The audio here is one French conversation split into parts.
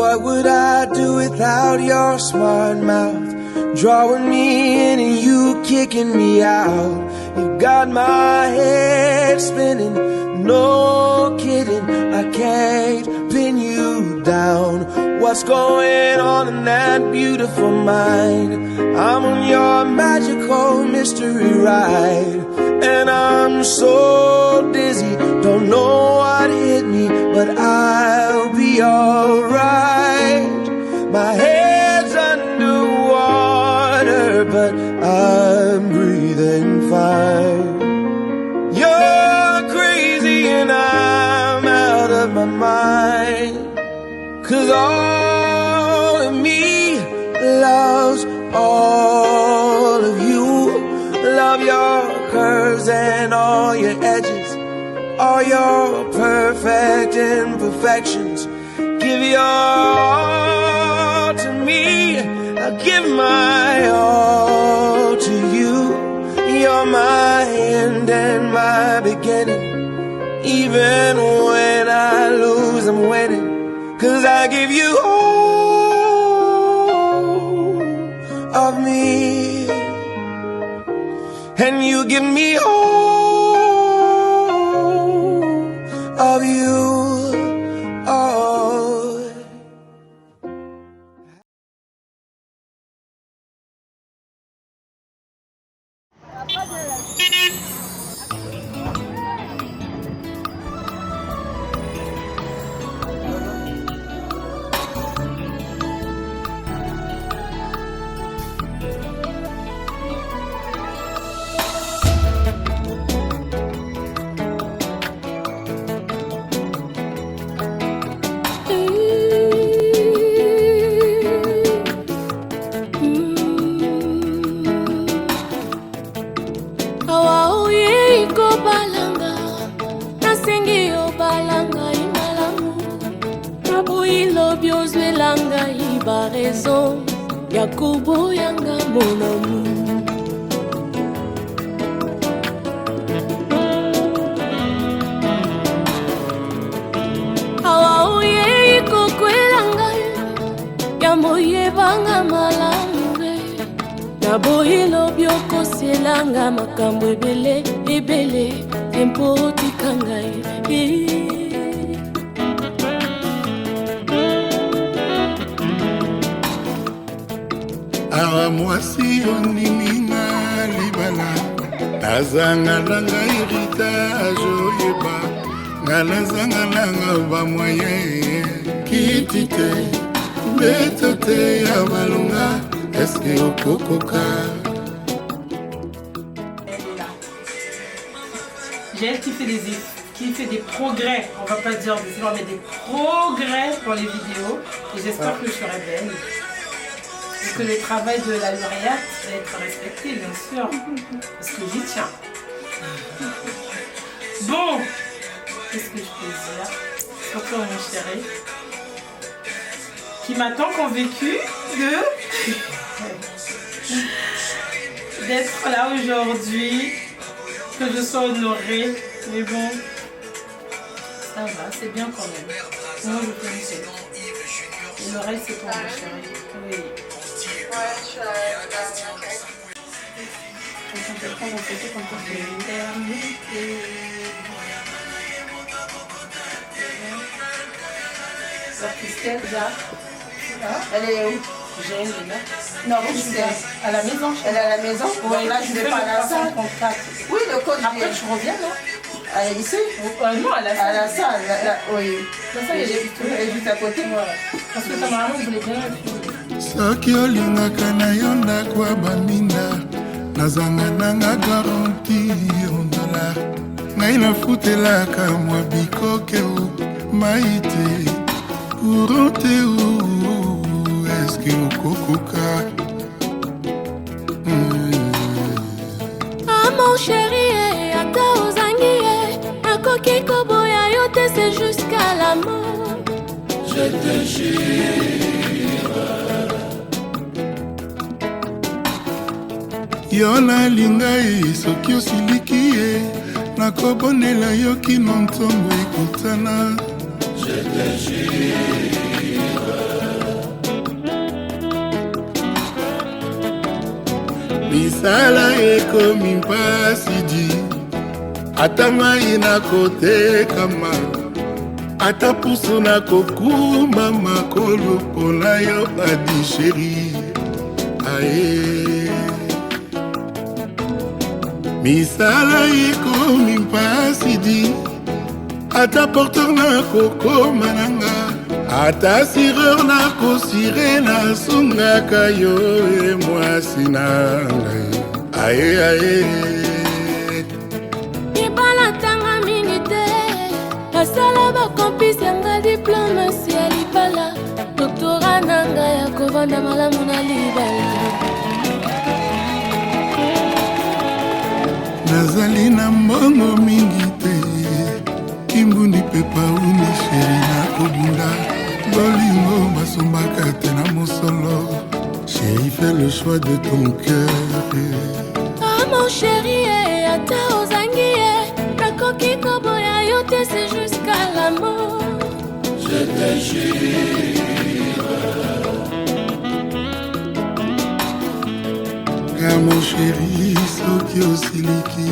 What would I do without your smart mouth? Drawing me in and you kicking me out. You got my head spinning, no kidding. I can't pin you down. What's going on in that beautiful mind? I'm on your magical mystery ride, and I'm so dizzy, don't know what hit me, but I'll be alright. My head's underwater, but I'm breathing fine. You're crazy and I'm out of my mind, 'cause all of me loves all of you. Love your curves and all your edges, all your perfect imperfections. Give your all to me, I'll give my all to you. You're my end and my beginning. Even when I lose, I'm winning, 'cause I give you all of me, and you give me all of you. Raison, Yakubo Yanga mon amour. Awa oye iko kwelanga, yamoye banga malambe. Nabohilo bioko selanga makambo ebele ebele empoti kangai. Awa mwasi onimina libala, nazanga langa héritage oyeba, ngalazanga langa ba moyen kitite betote ya balunga, eske okokoka. J'ai qui fait des progrès, on va pas dire des efforts, mais des progrès pour les vidéos, et j'espère que je serai belle. Et que le travail de la lauréate va être respecté, bien sûr, parce que j'y tiens. Bon, qu'est-ce que je peux dire? Surtout mon chéri, qui m'a tant convaincu d'être là aujourd'hui, que je sois honorée, mais bon, ça va, c'est bien quand même. Moi, je peux me dire. Et le reste, c'est pour mon chéri. Oui. Ouais, je suis je vais prendre en photo quand on fait l'éternité. La Christelle, Jacques. Elle est où? J'ai une là. Non, Christelle. À la maison. Elle est à la maison? Oui, là, je vais pas à la salle. Oui, le code. Après, je reviens, non? Elle est ici? Non, à la salle. À la salle, oui. La salle, elle est juste à côté. Parce que ta maman voulait bien le filmer. Soki olingaka na yo ndako ya baminda, nazanga nanga garanti $1. Ngai nafutelaka mwa bikoke o maite courant te o, eske okokoka? Ah mon chéri, ata ozangi nakoki koboya yo te, c'est jusqu'à la mort. Je te jure. Yo nalinga ye soki osiliki ye, nakobonela yo kino ntongo ekutana. Je te jure. misala ekomi mpasi di ata mai nakotekama ata pusu nakokuma makolo mpona yo adi sheri aye misala ekomi mpasi di ata porteur nakokoma nanga ata sireur nakosire nasungaka yo e mwasi na ngai aye aye libala ntanga mingi te nasala bakompisi yanga diplomasi ya libala doktora na ngai ya kovanda malamu na libala nazali na mbongo mingi te kimbundi mpe pauni sheri nakobunda bolingo basombaka te na mosolo chéri fais le choix de ton cœur ah mon chéri ata ozangi nakoki koboya yo te c'est jusqu'à la mort je te jure ka mon chéri soki osiliki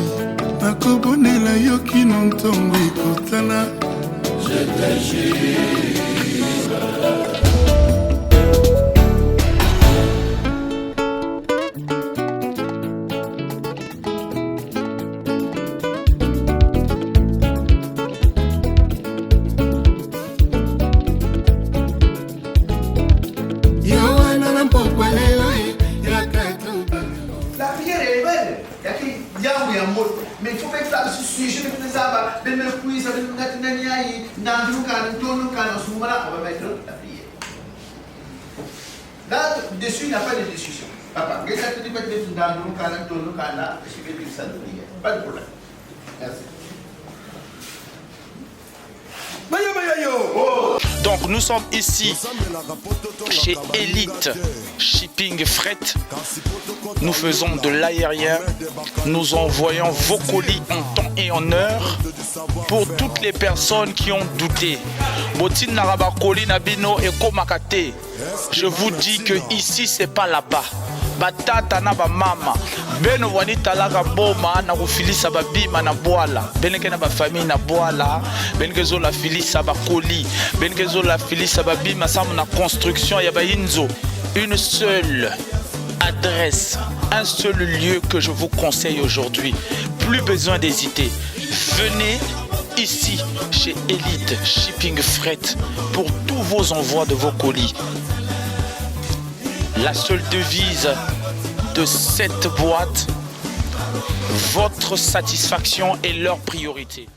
nakobonela yo kino ntongo ekotana je te jure mais il faut faire ça sur sujet de ça, de me couiller, ça de me mettre dans le cas, dans le cas, en ce moment-là, on va mettre la prière. Là-dessus, il n'y a pas de discussion. Papa, qu'est-ce que tu peux mettre dans le cas, là, je vais dire ça de prière. Pas de problème. Merci. Donc nous sommes ici chez Elite Shipping Fret. Nous faisons de l'aérien. Nous envoyons vos colis en temps et en heure pour toutes les personnes qui ont douté. Je vous dis que ici c'est pas là-bas. Batata na ba mama beno wanita laga boma na kufilisa ba bima na boala beneke na ba famille na boala beneke zo la filisa ba koli beneke zo la filisa ba bima samu na construction ya ba inzo. Une seule adresse, un seul lieu que je vous conseille aujourd'hui. Plus besoin d'hésiter. Venez ici chez Elite Shipping Fret pour tous vos envois de vos colis. La seule devise de cette boîte, votre satisfaction est leur priorité.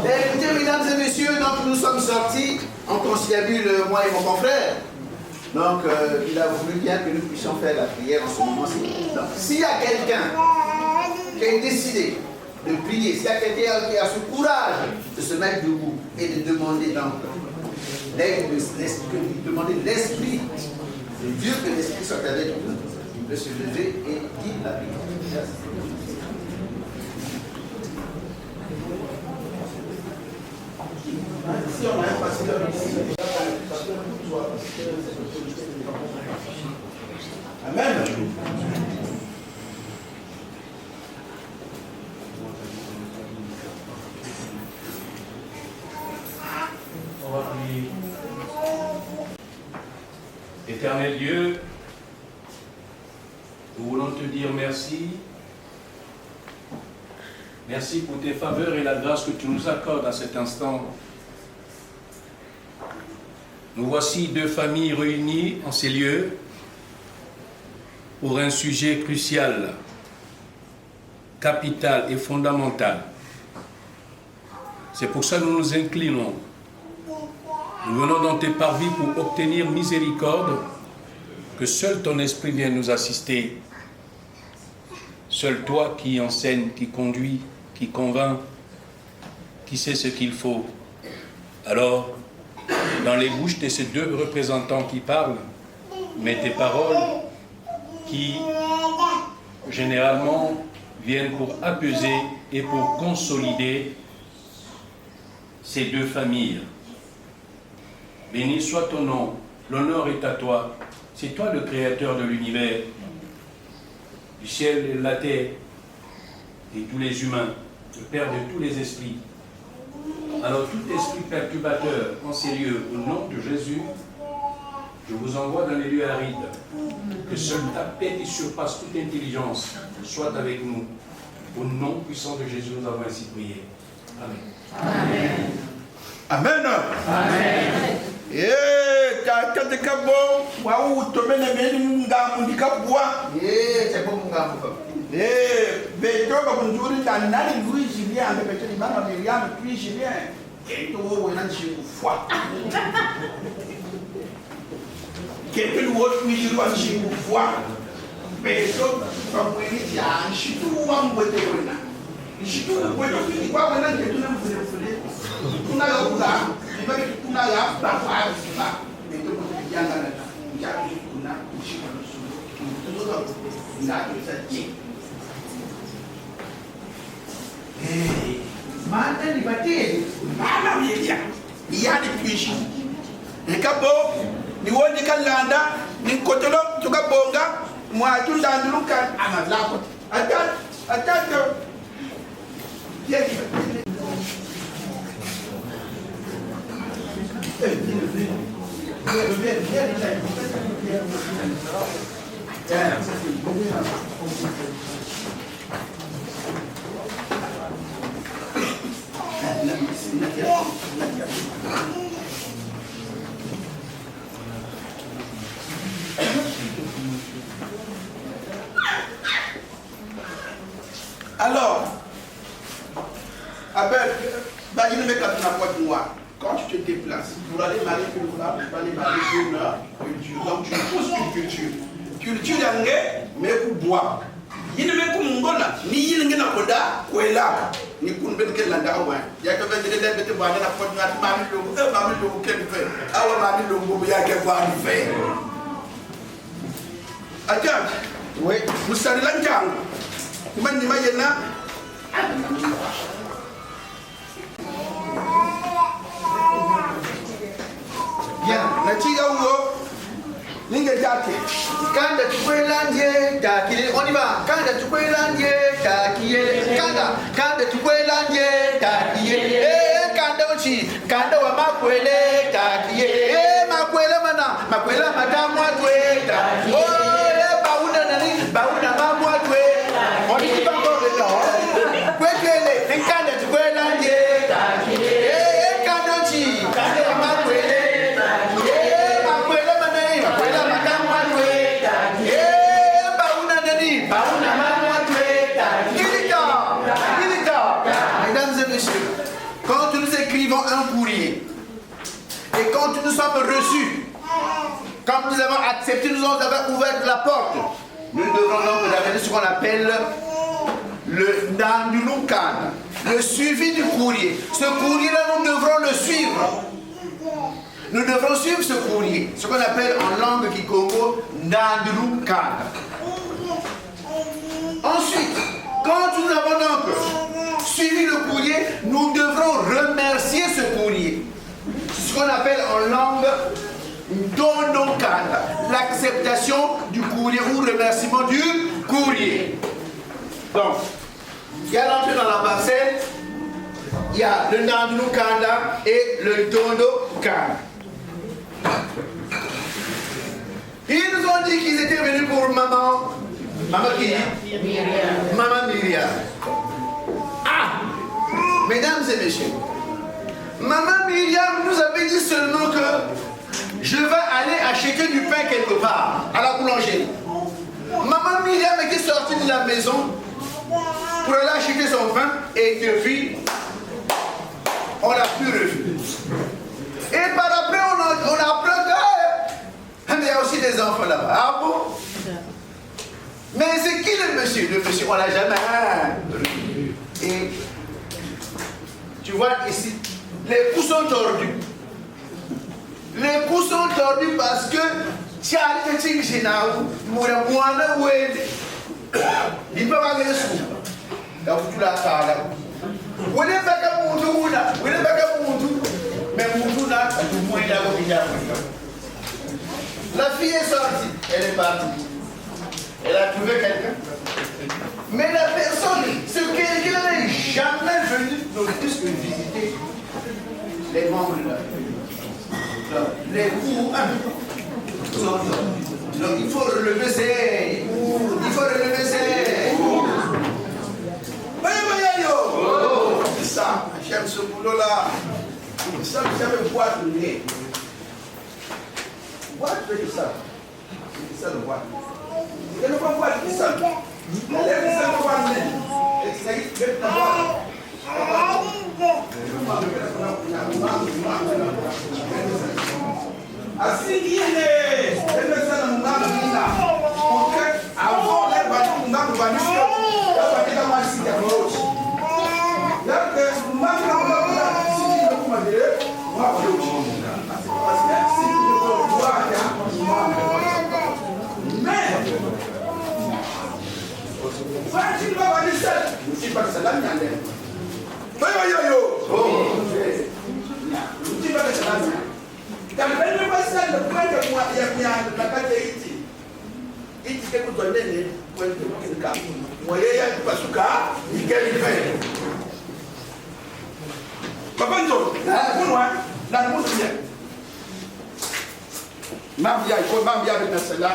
Écoutez, mesdames et messieurs, donc nous sommes sortis en conciliabule, moi et mon confrère. Donc, il a voulu bien que nous puissions faire la prière en ce moment-ci. Donc, s'il y a quelqu'un qui a décidé de prier, s'il y a quelqu'un qui a ce courage de se mettre debout et de demander donc demander l'esprit de Dieu, que l'esprit soit avec nous, il peut se lever et dire la prière. Merci. Si on a un pasteur ici, amen. On va prier. Éternel Dieu, nous voulons te dire merci. Merci pour tes faveurs et la grâce que tu nous accordes à cet instant. Nous voici deux familles réunies en ces lieux pour un sujet crucial, capital et fondamental. C'est pour ça que nous nous inclinons. Nous venons dans tes parvis pour obtenir miséricorde, que seul ton esprit vienne nous assister. Seul toi qui enseigne, qui conduit, qui convainc, qui sait ce qu'il faut. Alors, dans les bouches de ces deux représentants qui parlent, mets tes paroles qui, généralement, viennent pour apaiser et pour consolider ces deux familles. Béni soit ton nom, l'honneur est à toi. C'est toi le créateur de l'univers, du ciel et de la terre, et tous les humains, le Père de tous les esprits. Alors tout esprit perturbateur en ces lieux, au nom de Jésus, je vous envoie dans les lieux arides. Que seule ta paix qui surpasse toute intelligence soit avec nous. Au nom puissant de Jésus, nous avons ainsi prié. Amen. Amen. Amen. Eh, kate kabo, waou tomene meni ngamu ndikabwa. C'est bon ngamu. Beto kabunjuri tanali lui Julien, beto ni mama Myriam puis Julien. Kento wo wena chingu fwa. Kento wo puis wa chingu fwa. Beto kamweni ya shitu wangwete wena. Shitu wena kwa wena kento na mfule. Tuna ya uga, ibaki tuna ya bafa sifa. Beto ko yanga na ya kuna shitu na tuzo na tuzaji. Manda ni bateli mama myeja yani pishi nikabo ni woni kalanda ni kotolo tukabonga mwatu ndanduluka amadlako atata yeki Alors, quand tu te déplaces pour aller marier une femme, pour aller marier une culture, donc tu poses une culture. Culture d'anglais, mais pour boire. Il ne met comme ngona, ni il ne n'a pas d'ouela, ni pour ne pas l'anda au moins. Il y a que 22 lettres de boire dans la porte, mari le bouquet de fait. Ah ouais, mari le bouquet, il y a qu'à voir du fait. Attends, oui, vous savez l'anjang. Vous m'avez dit, bien, na tiga uo ninge jake kanda tukwelanje takile on y va kanda tukwelanje takile kanda tukwelanje takile kanda ochi kanda wa makwele takile makwele mana makwele matamwa tweta bauna nani bauna mamwa twe on y va encore le temps kwekele kanda tukwelanje takile kanda ochi kanda wa makwele quand nous écrivons un courrier et quand nous sommes reçus, quand nous avons accepté, nous avons ouvert la porte, nous devrons donc amener ce qu'on appelle le Nandulukan, le suivi du courrier. Ce courrier-là, nous devrons le suivre. Nous devrons suivre ce courrier, ce qu'on appelle en langue kikongo Nandulukan. Ensuite, quand nous avons donc suivi le courrier, nous devrons remercier ce courrier. Ce qu'on appelle en langue Ndondokanda, l'acceptation du courrier ou remerciement du courrier. Donc, il y a l'entrée dans la parcelle, il y a le Ndondokanda et le Ndondokanda. Ils nous ont dit qu'ils étaient venus pour maman. Maman qui? Maman Myriam. Ah! Mesdames et messieurs, Maman Myriam nous avait dit seulement que je vais aller acheter du pain quelque part, à la boulangerie. Maman Myriam était sortie de la maison pour aller acheter son pain et depuis, on l'a plus revu. Et par après, on apprend qu'il y a aussi des enfants là-bas. Ah bon? Mais c'est qui le monsieur? Le monsieur, on l'a jamais revu. Et tu vois ici, les coups sont tordus. Les coups sont tordus parce que tu as dit que tu es là, il peut pas aller sous. Donc tu l'as fait là. Vous n'êtes pas comme Moutou là. Vous n'êtes pas comme Moutou. Mais Moutou là, tout le monde est là. La fille est sortie, elle est partie. Elle a trouvé quelqu'un. Mais la personne, ce quelqu'un n'est jamais venu ne plus que visiter les membres là. Les coups. Donc il faut relever ses. Il faut relever ses. Voyez, yo! C'est ça, j'aime ce boulot-là. C'est ça que j'avais boîte le nez. Boîte, c'est ça. C'est ça le boîte. Il ne faut pas boîte, c'est ça. Il est ça le boîte. C'est la boîte. Assim que ele está no lugar do Mina, porque a avó leva no lugar do Vanessa, ela vai ter mais de hoje. Já que o mais não vai dar, se ele não vai ver, vai ver o chão. Mas que se ele não vai ver, vai te levar a Vanessa. Não se passa lá minha lei. Vai, vai, vai, não se passa lá minha. Quand même, le passage de point de moi, il y a bien la carte ici. Il dit que vous donnez les points de cas. Moi, il y a pas ce cas, il y a une fait. Papa, nous, là, nous sommes bien. Mambia, il faut Mambia avec cela.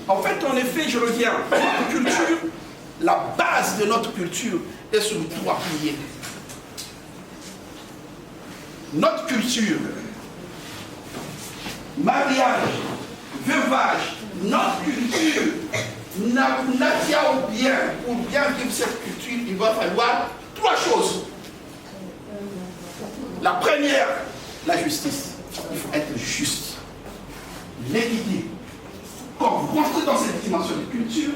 En fait, en effet, je reviens. Notre culture, la base de notre culture est sur 3 piliers. Notre culture. Mariage, veuvage, notre culture n'attire au bien. Pour bien vivre cette culture, il va falloir 3 choses. La première, la justice. Il faut être juste. L'équité. Quand vous rentrez dans cette dimension de culture,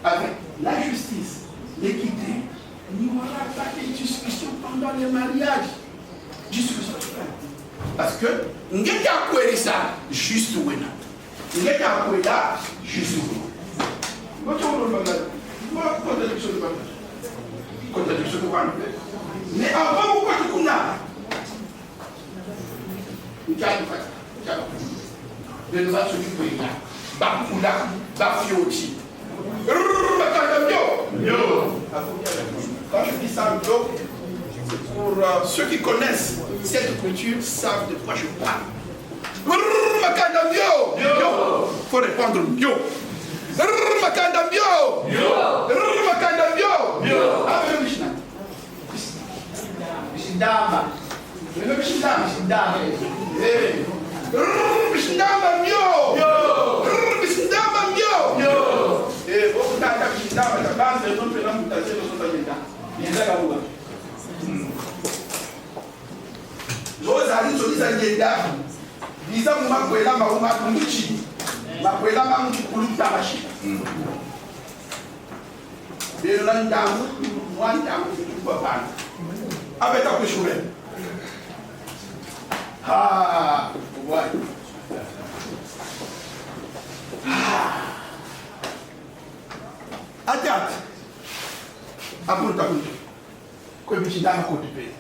avec la justice, l'équité, il n'y aura pas de discussion pendant le mariage. Discussion. Parce que, nous avons ça juste où nous avons juste où mais avant, nous quand je dis ça, pour ceux qui connaissent cette culture savent de quoi je parle. Il faut répondre bio. Ozali toliza ngenda biza mumakwela mauma kunguchi makwela mangu kuluta bashi belo na ndamu mwanda kutupa pana abeta kushule ha wai atat apunta kuntu ko bichi ndama ko tupe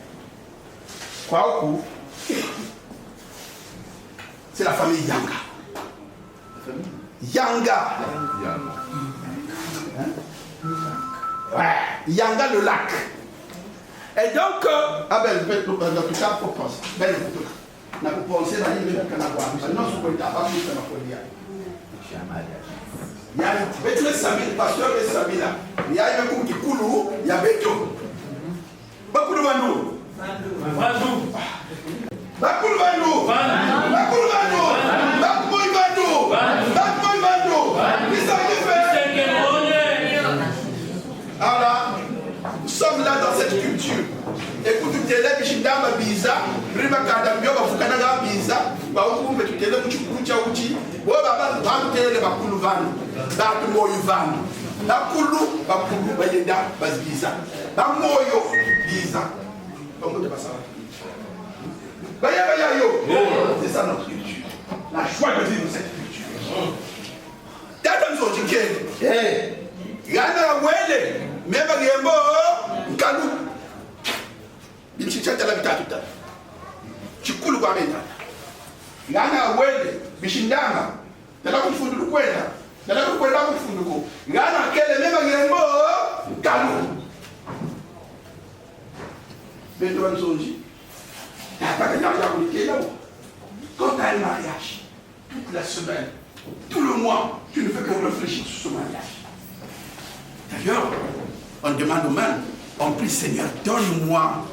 kwa huku c'est la famille Yanga. Yanga. Ouais. Yanga le lac. Et donc, Abel, en tout cas, pour penser. Ben, on a pensé à l'île de Canagua. Maintenant, ce qu'on a pas vu, c'est ma folie. Il y a un petit peu de Sami, le pasteur de Sami là. Il y a un coup qui coule, il y a Beto. Beaucoup de Bandou. Bandou. Bakulu Bandou. Bakulu Bandou. tutele bishindamba biza riba kada byoba fukana ga biza ba ukumbe tutele kuchikucha uchi bo baba bamtele bakulu vanu batu moyo vanu bakulu bayenda bazibiza bamoyo biza bongo de basala baya yo c'est ça notre culture la joie de vivre cette culture tata nzoji kene yana wele mema gembo kalu bichichata la bitatu chikulu kwa meta yana wele bishindanga tala kufundu kwenda tala kwenda kufundu ko yana kele mema gembo kalu bendo wanzoji tata kanya ya kulikela quand t'as un mariage toute la semaine tout le mois tu ne fais que réfléchir sur ce mariage. D'ailleurs, on demande aux mains, en plus Seigneur, donne-moi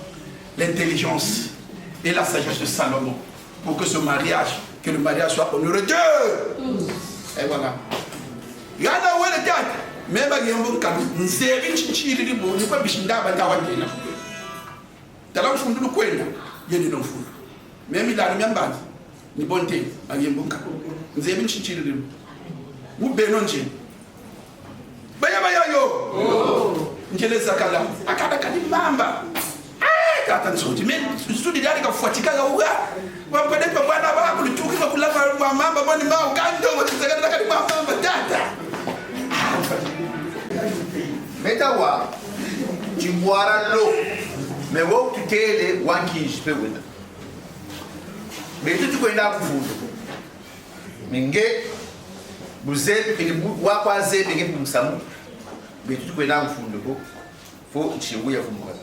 l'intelligence et la sagesse de Salomon pour que ce mariage, que le mariage soit honoreux de Dieu. Et voilà. Yana wele tata, même à Yambo Kabi, Nzeri Chichiri Libo, ne pas Bishinda Batawadina. Talam Fundu Kwenda, Yeni non Fundu. Même il a le même bad, ni bonté, à Yambo Kabi. Nzeri Chichiri Libo. Ou Benonji. Baya yo njele zakala akada kadi mamba kata nsoji men studi dali ka fuatika ga uga wampede pa bwana ba kulituki ka kulava wa mamba boni ma ukando zakala kadi mamba tata metawa jimwara lo me wo tutele wanki jipe wenda metu tukwenda kufundo minge buzebi kilibu wakwa zebi ngebu msamu betu kwenda mfundo ko fo chinguya fumukana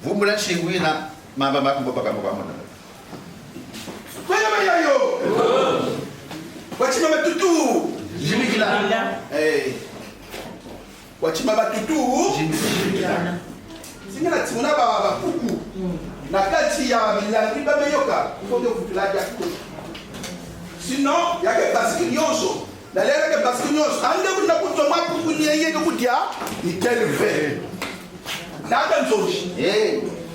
vumbula chinguya na mamba makumbo paka mwana baya yo wachima batutu jimikila wachima batutu jimikila singina timuna baba puku na kati ya milangi bameyoka fondo kutulaja ko sinon yake basiki nyonso na lera ke basiki nyonso ande kuna kutoma puku nyeye ke kutia itelve na kanzoji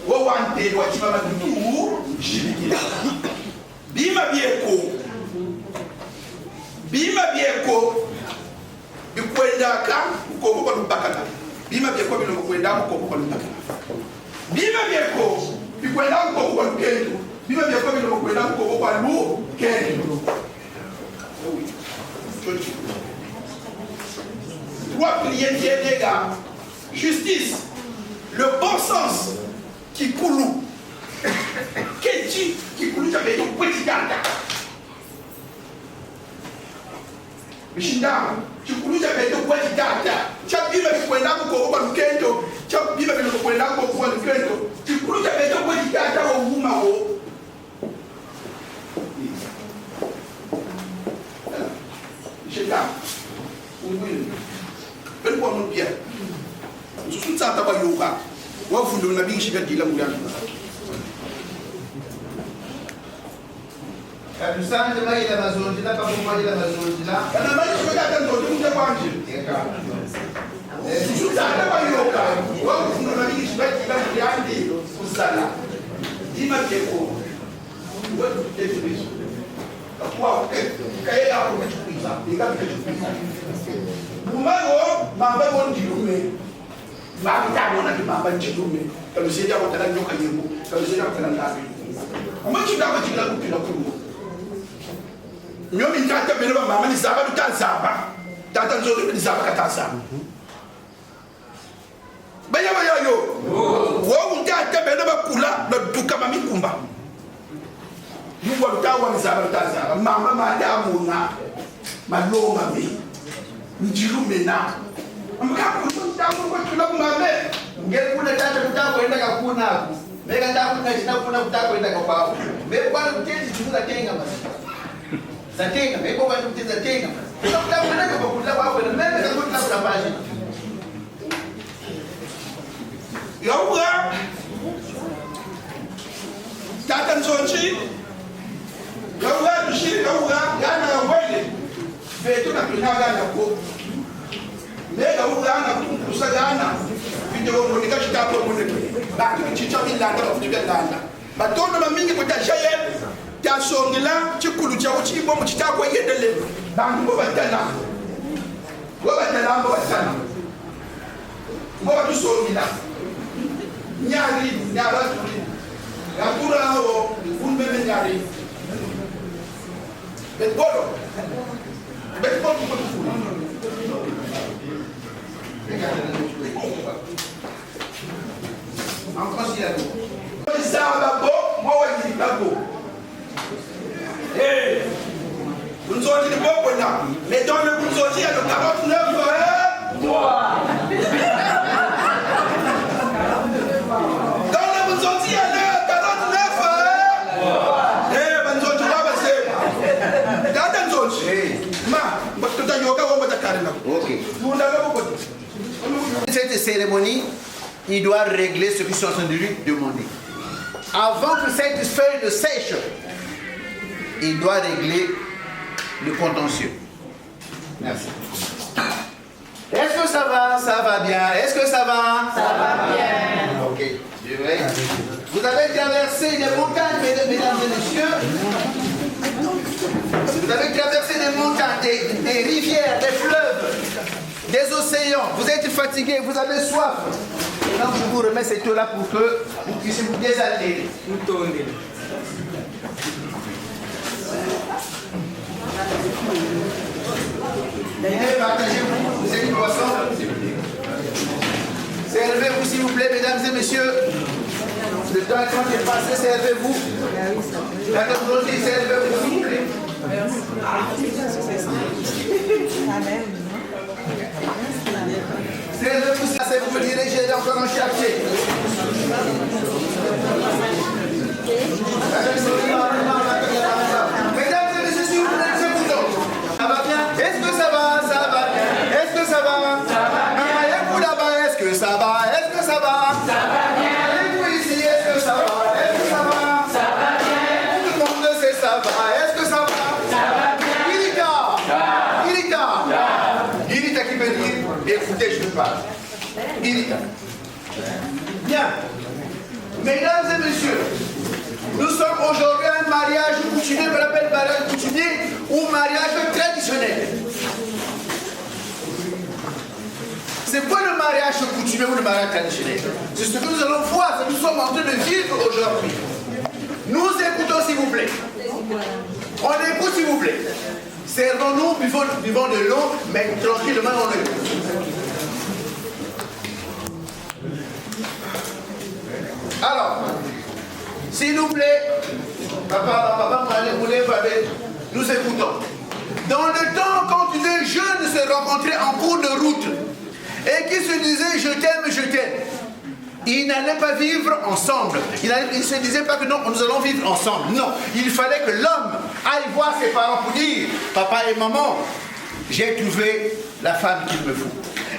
wo wante wachima batutu jimikila bima bieko bikwendaka ukoko kwa lupakana bima bieko bino kwenda ukoko kwa lupakana bima bieko bikwenda ukoko kwa lukendo bima bieko bino kwenda ukoko kwa lukendo trois piliers les gars justice le bon sens qui coule Kenji qui coule jamais ton petit gars Mishinda chukuluja beto kwa tata chabiba kwenda ko kwa lukendo chabiba beto kwenda ko kwa lukendo chukuluja beto kwa tata wa huma ho Mishinda ungwini ben kwa mpia ususunza taba yoga wa fundo na bingi shiga dila mugana kabisanje baila mazonjila pamoja na mazonjila kana maji shiga tanto tunje kwanje ususunza taba yoga wa fundo na bingi shiga dila mugana usala dima keko wewe definition kwa kaya hapo kuchukiza ikakuchukiza Bumago, mamba bon dilume. Mamba bona ki mamba dilume. Kalo seja ko tala nyoka yemo, kalo seja ko tala ndabi. Umachi ndaba jila ku pina ku. Nyomi tata bele ba mama ni zaba du tanzaba. Tata nzolo ni zaba katasa. Baya yo. Wo tata bele ba kula na duka mami kumba. Yuwa utawa ni zaba tanzaba. Mama madamu na maloma mi. Njilumena amkapo ntamu kwa tula kumame ngekule tata kutakwenda kakuna aku meka ndakuna chinafuna kutakwenda kwapo mekwana kutezi chimula tenga basi zatenga meko kwa kuteza tenga basi kutakwenda kwa kutula kwapo na meka kutula kutabaje yauga tata nzonchi yauga tushiri yauga yana wele vetu na tunaga na ko mega ugana kusagana video monika tako munde ba ki chicho ilanda of nibelanda ba tono ma mingi ko ta jayel ta songila chikulu cha uchi bomu chitako yedele ba ngo ba tana wo ba tana ngo ba tana ngo ba songila nyari nyara tuli ya kura o funbe me nyari bet bolo ko en considération. Vous nous avez dit bon, mais dans le vous nous avez dit le 49 3. Dans le vous nous avez dit le 49 vous nous avez Cette cérémonie, il doit régler ce qu'ils sont en train de lui demander. Avant que cette feuille ne sèche, il doit régler le contentieux. Merci. Est-ce que ça va? Ça va bien. Est-ce que ça va? Ça va bien. Ok. Vous avez traversé des montagnes, mesdames et messieurs. Vous avez traversé des montagnes, des rivières, des fleuves, des océans. Vous êtes fatigués, vous avez soif. Et donc je vous remets cette eau-là pour que vous puissiez vous désaltérer. Partagez-vous, vous êtes une boisson. Servez-vous s'il vous plaît, mesdames et messieurs. Le temps est passé, servez-vous. La technologie, servez-vous s'il vous plaît. Servez-vous, c'est vous dirigez encore en chercher. Mesdames et messieurs, s'il vous plaît, c'est vous donc. Ça va bien? Est-ce que ça va? Ça va bien. Est-ce que ça va? Ça va bien. Et vous là-bas, est-ce que ça va? Est-ce que ça va? Ça va bien. Et vous ici, est-ce que ça va? Est-ce que ça va? Ça va bien. Tout le monde sait ça va. Est-ce que ça va? Ça va bien. Irita qui veut dire écoutez, je vous parle. Irita. Bien. Mesdames et messieurs, nous sommes aujourd'hui à un mariage coutumier, qu'on appelle mariage coutumier ou mariage traditionnel. C'est quoi le mariage coutumier ou le mariage traditionnel? C'est ce que nous allons voir, ce que nous sommes en train de vivre aujourd'hui. Nous écoutons s'il vous plaît. On écoute s'il vous plaît. Servons-nous, buvons de l'eau, mais tranquillement on écoute. Alors, s'il vous plaît, papa, nous écoutons. Dans le temps, quand deux jeunes se rencontraient en cours de route et qui se disaient je t'aime, ils n'allaient pas vivre ensemble. Ils ne se disaient pas que non, nous allons vivre ensemble. Non, il fallait que l'homme aille voir ses parents pour dire papa et maman, j'ai trouvé la femme qu'il me faut.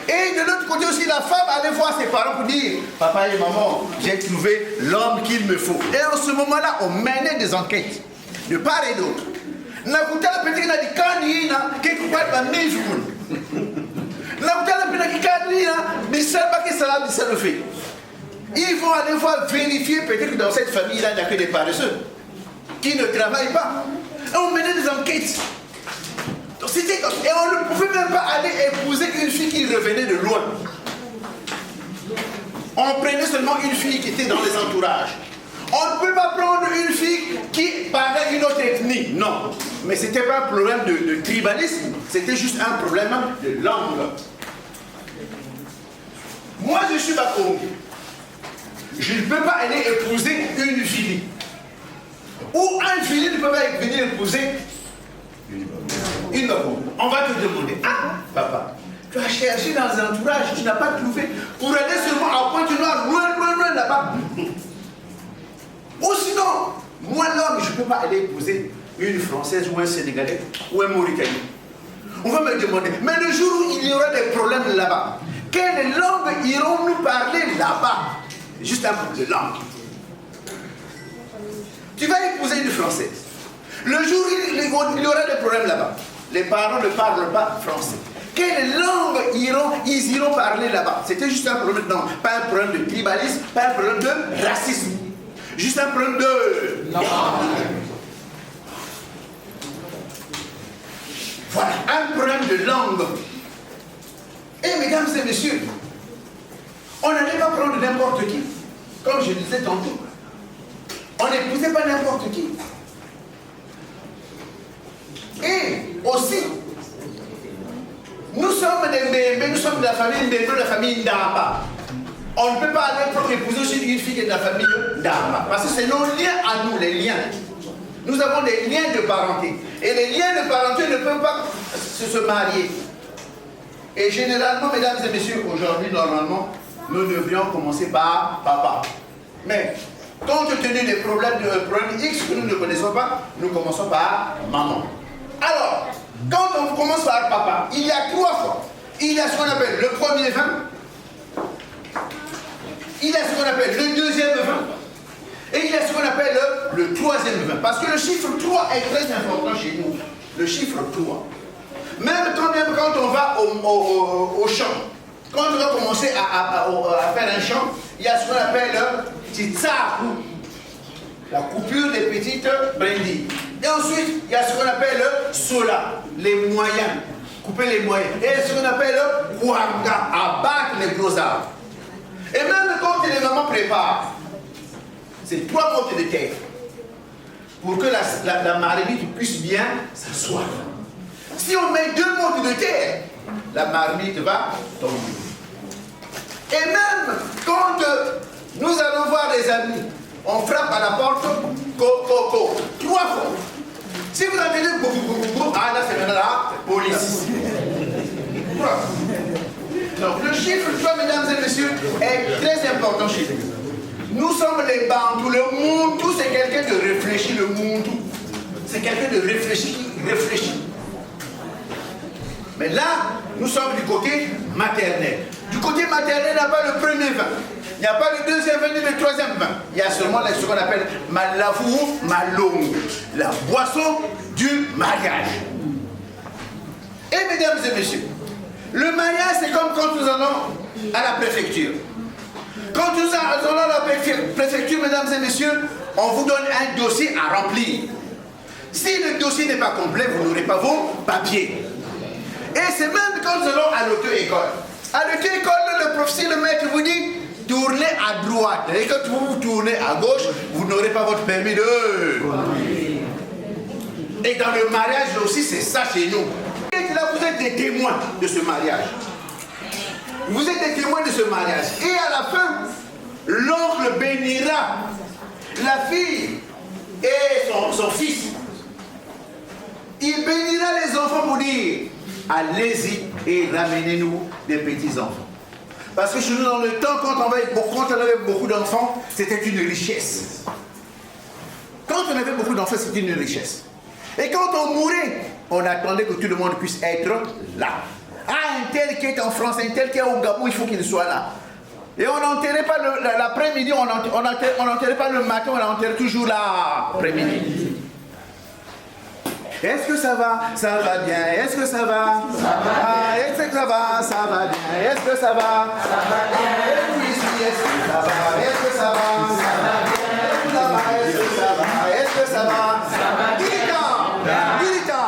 Et de l'autre côté aussi, la femme allait voir ses parents pour dire papa et maman, j'ai trouvé l'homme qu'il me faut. Et en ce moment-là, on menait des enquêtes de part et d'autre. Ils vont aller voir vérifier peut-être que dans cette famille-là, il n'y a que des paresseux qui ne travaillent pas. Et on menait des enquêtes. Et on ne pouvait même pas aller épouser une fille qui revenait de loin. On prenait seulement une fille qui était dans les entourages. On ne peut pas prendre une fille qui parlait une autre ethnie. Non. Mais ce n'était pas un problème de tribalisme. C'était juste un problème de langue. Moi, je suis Bakongo. Je ne peux pas aller épouser une fille. Ou un fille ne peut pas venir épouser une Bakongo. On va te demander, ah, papa, tu as cherché dans les entourages, tu n'as pas trouvé, pour aller seulement à Pointe-Noire, loin là-bas. Ou sinon, moi l'homme, je ne peux pas aller épouser une Française ou un Sénégalais ou un Mauritanien. On va me demander, mais le jour où il y aura des problèmes là-bas, quelle langue irons-nous parler là-bas? Juste un peu de langue. Tu vas épouser une Française. Le jour où il y aura des problèmes là-bas, les parents ne parlent pas français. quelle langue ils iront parler là-bas? C'était juste un problème, non, pas un problème de tribalisme, pas un problème de racisme. Juste un problème de... Voilà, un problème de langue. Et mesdames et messieurs, on n'allait pas prendre n'importe qui. Comme je disais tantôt, on n'épousait pas n'importe qui. Et aussi, nous sommes des Mbembe, nous sommes de la famille Mbembe, de la famille Ndamba. On ne peut pas aller pour épouser aussi une fille qui est de la famille Ndamba. Parce que c'est nos liens à nous, les liens. Nous avons des liens de parenté. Et les liens de parenté ne peuvent pas se marier. Et généralement, mesdames et messieurs, aujourd'hui, normalement, nous devrions commencer par papa. Mais, compte tenu des problèmes X que nous ne connaissons pas, nous commençons par maman. Alors, quand on commence par papa, il y a 3 fois. Il y a ce qu'on appelle le premier vin, il y a ce qu'on appelle le deuxième vin, et il y a ce qu'on appelle le troisième vin. Parce que le chiffre 3 est très important chez nous. Le chiffre 3. Même quand on va au champ, quand on va commencer à faire un champ, il y a ce qu'on appelle titsaku, la coupure des petites brindilles. Et ensuite, il y a ce qu'on appelle sola, les moyens, couper les moyens. Et ce qu'on appelle kwanga, abattre les gros arbres. Et même quand les mamans préparent, c'est 3 mottes de terre pour que la marmite puisse bien s'asseoir. Si on met 2 mottes de terre, la marmite va tomber. Et même quand nous allons voir des amis, on frappe à la porte, 3 fois. Si vous entendez ah là c'est maintenant la police. Donc le chiffre 3, mesdames et messieurs, est très important chez nous. Nous sommes les Bantous. Le Muntu, c'est quelqu'un de réfléchi. Le Muntu, c'est quelqu'un de réfléchi, qui réfléchit. Mais là, nous sommes du côté maternel. Du côté maternel, il n'y a pas le premier vin. Il n'y a pas le deuxième vin ni le troisième vin. Il y a seulement ce qu'on appelle Malavu Malong, la boisson du mariage. Et mesdames et messieurs, le mariage, c'est comme quand nous allons à la préfecture. Quand nous allons à la préfecture, mesdames et messieurs, on vous donne un dossier à remplir. Si le dossier n'est pas complet, vous n'aurez pas vos papiers. Et c'est même quand nous allons à l'auto-école. À l'auto-école, le professeur, le maître vous dit, tournez à droite. Et quand vous tournez à gauche, vous n'aurez pas votre permis de... Et dans le mariage aussi, c'est ça chez nous. Et là, vous êtes des témoins de ce mariage. Vous êtes des témoins de ce mariage. Et à la fin, l'oncle bénira la fille et son fils. Il bénira les enfants pour dire, allez-y et ramenez-nous des petits-enfants. Parce que chez nous, dans le temps, quand on avait beaucoup d'enfants, c'était une richesse. Quand on avait beaucoup d'enfants, c'était une richesse. Et quand on mourait, on attendait que tout le monde puisse être là. Ah, un tel qui est en France, un tel qui est au Gabon, il faut qu'il soit là. Et on n'enterrait pas l'après-midi, on n'enterrait pas le matin, on enterrait toujours l'après-midi. Est-ce que ça va? Ça va bien. Est-ce que ça va? Ça va. Ah, est-ce que ça va? Ça va bien. Est-ce que ça va? Ça va bien. Est-ce que ça va? Est-ce que ça va? Ça va bien. Est-ce que ça va? Est-ce que ça va? Ça va bien. Dirita.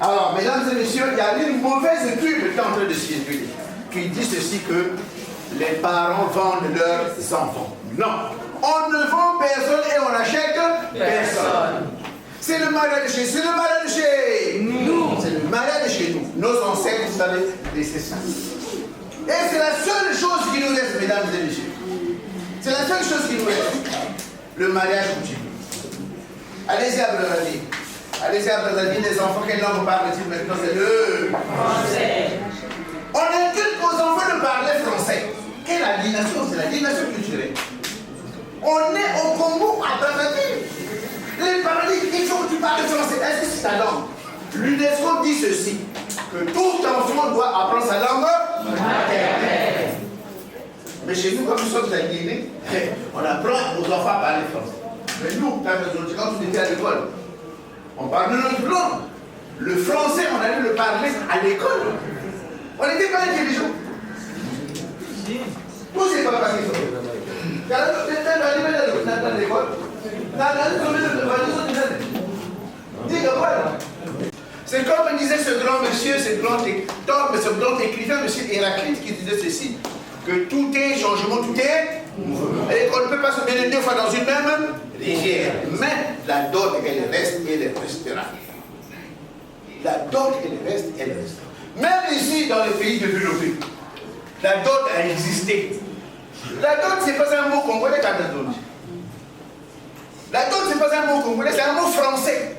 Alors, mesdames et messieurs, il y a une mauvaise pub qui est en train de circuler, qui dit ceci que les parents vendent leurs enfants. Non. On ne vend personne et on n'achète personne. C'est le mariage de chez nous. C'est le mariage de chez nous. C'est le mariage de chez nous. Nos ancêtres, vous savez, laissé ça. Et c'est la seule chose qui nous reste, mesdames et messieurs. C'est la seule chose qui nous reste. Le mariage continue. Allez-y à Brazzaville. Allez-y à Brazzaville, les enfants, quelle langue parlent-ils maintenant? C'est le français. On inculque aux enfants de parler français. Quelle aliénation? C'est l'aliénation culturelle. On est au Congo, à Brazzaville. Les parents disent, il faut que tu parles français. Est-ce que c'est ta langue? L'UNESCO dit ceci, que tout enfant doit apprendre sa langue maternelle. Mais chez nous, comme nous sommes à Guinée, on apprend aux enfants à parler français. Mais nous, quand on était à l'école, on parle de notre langue. Le français, on allait le parler à l'école. On n'était pas intelligents. Vous, c'est pas pareil. C'est comme disait ce grand monsieur, ce grand écrivain, monsieur Héraclite, qui disait ceci, que tout est changement, tout est, et qu'on ne peut pas se baigner 2 fois dans une même rivière. Mais la dot, elle reste, elle restera. La dot, elle reste, elle restera. Même ici, dans les pays développés, la dot a existé. La dot, c'est pas un mot congolais, la dot, c'est pas un mot congolais, c'est un mot français.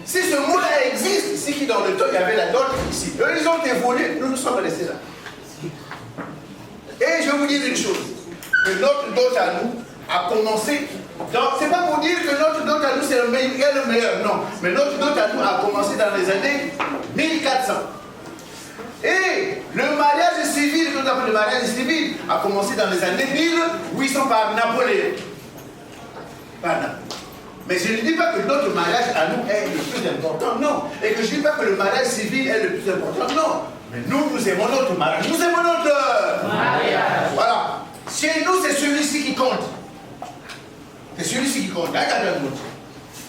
Si ce mot-là existe, c'est que dans le temps, il y avait la dot ici. Eux, ils ont évolué, nous sommes restés là. Et je vais vous dire une chose, que notre dot à nous a commencé, c'est pas pour dire que notre dot à nous c'est le meilleur, non. Mais notre dot à nous a commencé dans les années 1400. Et le mariage civil, qu'on appelle le mariage civil, a commencé dans les années 1800 par Napoléon. Mais je ne dis pas que notre mariage à nous est le plus important, non. Et que je ne dis pas que le mariage civil est le plus important, non. Mais nous aimons notre mariage. Nous aimons notre mariage. Voilà. Chez nous, c'est celui-ci qui compte. C'est celui-ci qui compte.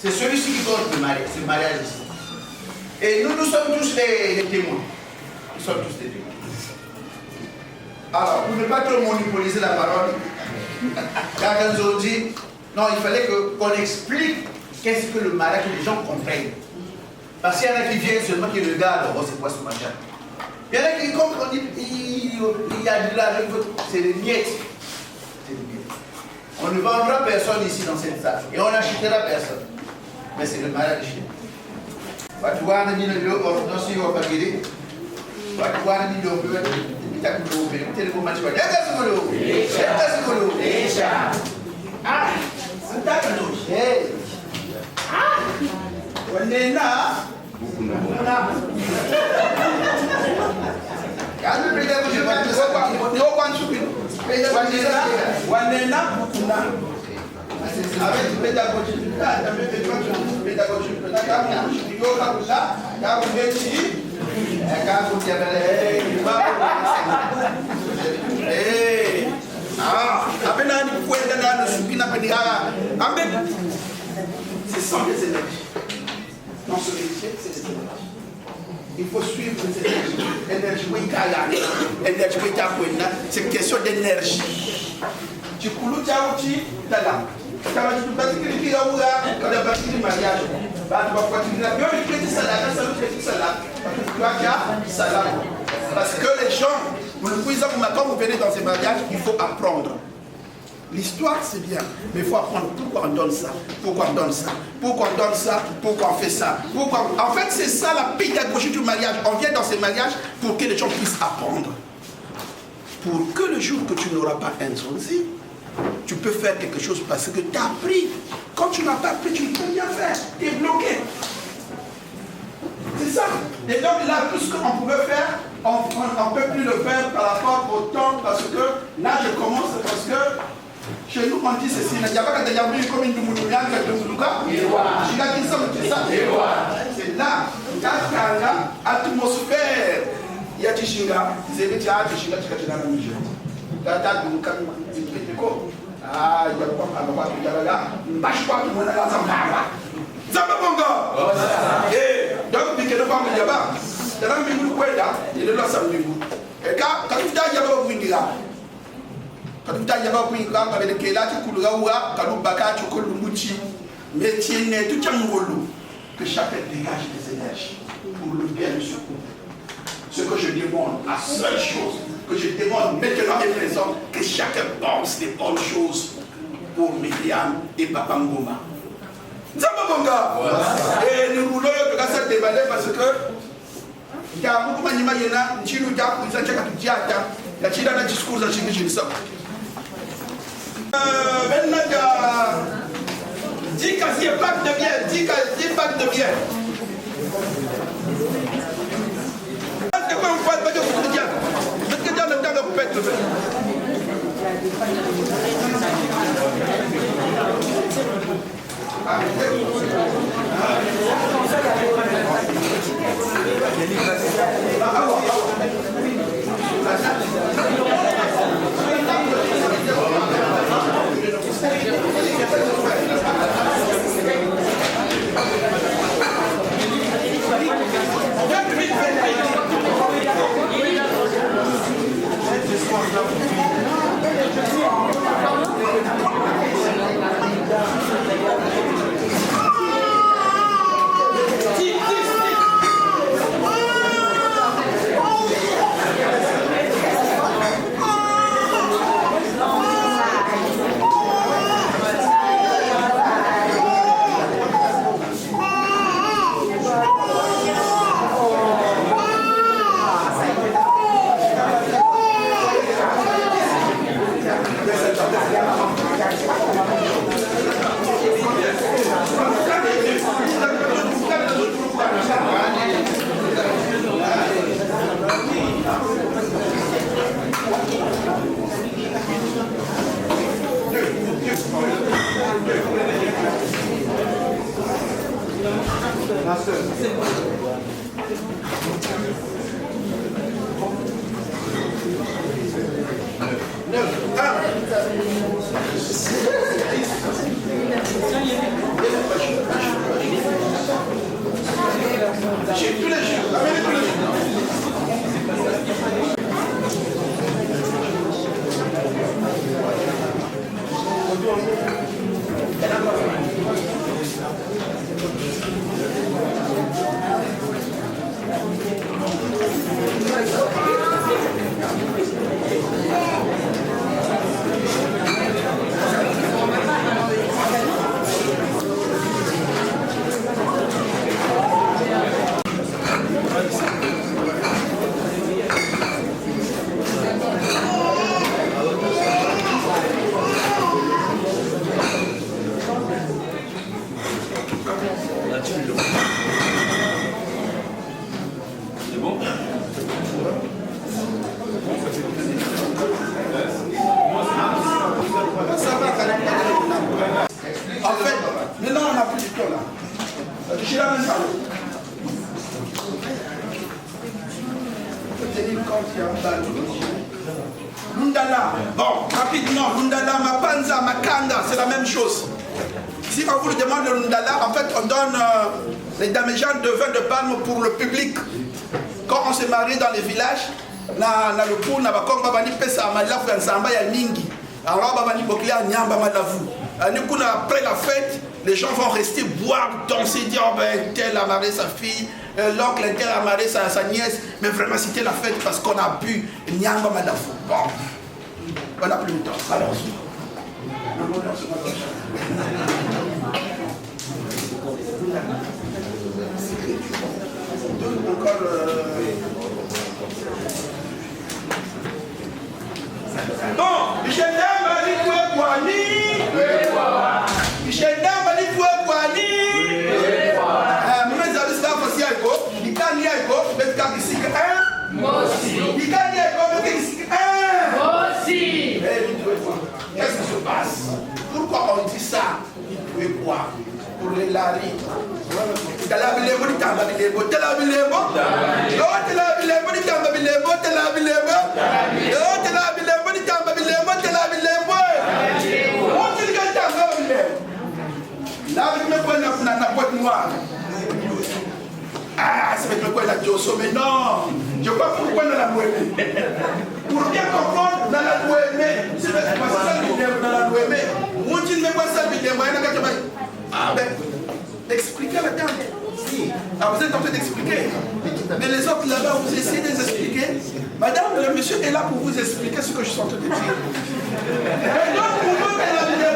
C'est celui-ci qui compte le mariage. C'est le mariage ici. Et nous sommes tous les témoins. Nous sommes tous des témoins. Alors, vous ne pouvez pas trop monopoliser la parole. Car quand on dit, non, il fallait qu'on explique qu'est-ce que le mariage, que les gens comprennent. Parce qu'il y en a qui viennent seulement qui regardent, oh, c'est quoi ce machin. Il y en a qui, comme on dit, il y a de l'argent, c'est des miettes. C'est des miettes. On ne vendra personne ici dans cette salle. Et on n'achètera personne. Mais c'est le mariage. Tu vois, on a dit le lieu, on a dit le papier. Tu vois, on a dit le lieu, on a dit le c'est sans les énergies. Dans ce métier, c'est les énergies. Il faut suivre les énergies. C'est une question d'énergie. Tu coules, tu as outil, tu as là. Tu as dit, tu as dit, tu as dit, tu mariage. Parce que les gens, quand vous venez dans ces mariages, il faut apprendre. L'histoire, c'est bien, mais il faut apprendre pourquoi on donne ça, pourquoi on donne ça, pourquoi on donne ça, pourquoi on fait ça. Pourquoi... En fait, c'est ça la pédagogie du mariage. On vient dans ces mariages pour que les gens puissent apprendre. Pour que le jour que tu n'auras pas introduit, tu peux faire quelque chose parce que tu as appris. Quand tu n'as pas appris, tu ne peux rien faire. Tu es bloqué. C'est ça. Et donc là, tout ce qu'on pouvait faire, on ne peut plus le faire par rapport au temps parce que là, je commence parce que chez nous, on dit ceci, il n'y a pas de comme une Mouloumian, c'est là, l'atmosphère, il y a Tishinga, c'est le théâtre, Tishinga, tu as la musique. Ah, il y a pas de bâche pas tout le monde à la Zamba Bongo. Donc, il y a pas de Yaba. Il y a un peu de Kweda, il y a un peu de et quand tu as Yaba Windira, quand tu as Yaba Windira, avec le Kela, tu coulera, Kalubaka, tu coules le Mouti, mais tu es tout un rôle que chacun dégage des énergies pour le bien de ce couple. Ce que je demande, la seule chose que je demande maintenant et présent, que chacun pense des bonnes choses pour Myriam et Papa Ngoma. Zambabonga! Et nous voulons que ça déballe parce que il y a beaucoup de gens qui ont dit que tu as un discours dans ce que je dis. Maintenant, 10 casiers packs de bière, 10 packs de bière. C'est quoi on parle pas de beaucoup de diable? Parce que dans le temps de vous pète le fait. Ah, Lundala, bon, rapidement, Lundala, Mapanza, Makanda, c'est la même chose. Si on vous le demande le Lundala, en fait, on donne les damigeants de vin de palme pour le public. Quand on se marie dans les villages, na le pou na bakonga bani pesa malafu ya nsamba ya mingi. Alors babani boklia nyamba malafu. Après la fête, les gens vont rester boire, danser, dire oh ben tel a marié sa fille, l'oncle tel a marié sa nièce, mais vraiment c'était la fête parce qu'on a bu nyamba malafu. Bon, on n'a plus le temps. Alors, encore bon, Michel Damba dit quoi Michel Damba dit quoi mais ça veut dire que si il can y aller, mais quand il s'y il can y aller, mais il s'y qu'est-ce qui se passe? Pourquoi on dit ça? Il peut quoi? Pour les laris. Ah, c'est pourquoi la Diosso, mais non, je crois pourquoi on a la Nouémé. Pour bien comprendre, dans la Nouémé, c'est pas ça le dans la Nouémé. On dit, mais quoi ça le vidéo? Ah ben, expliquez la dame. Alors vous êtes en train d'expliquer. Mais les autres là-bas, vous essayez de les expliquer. Madame, le monsieur est là pour vous expliquer ce que je suis en train de dire. Et donc, pour moi, la vidéo,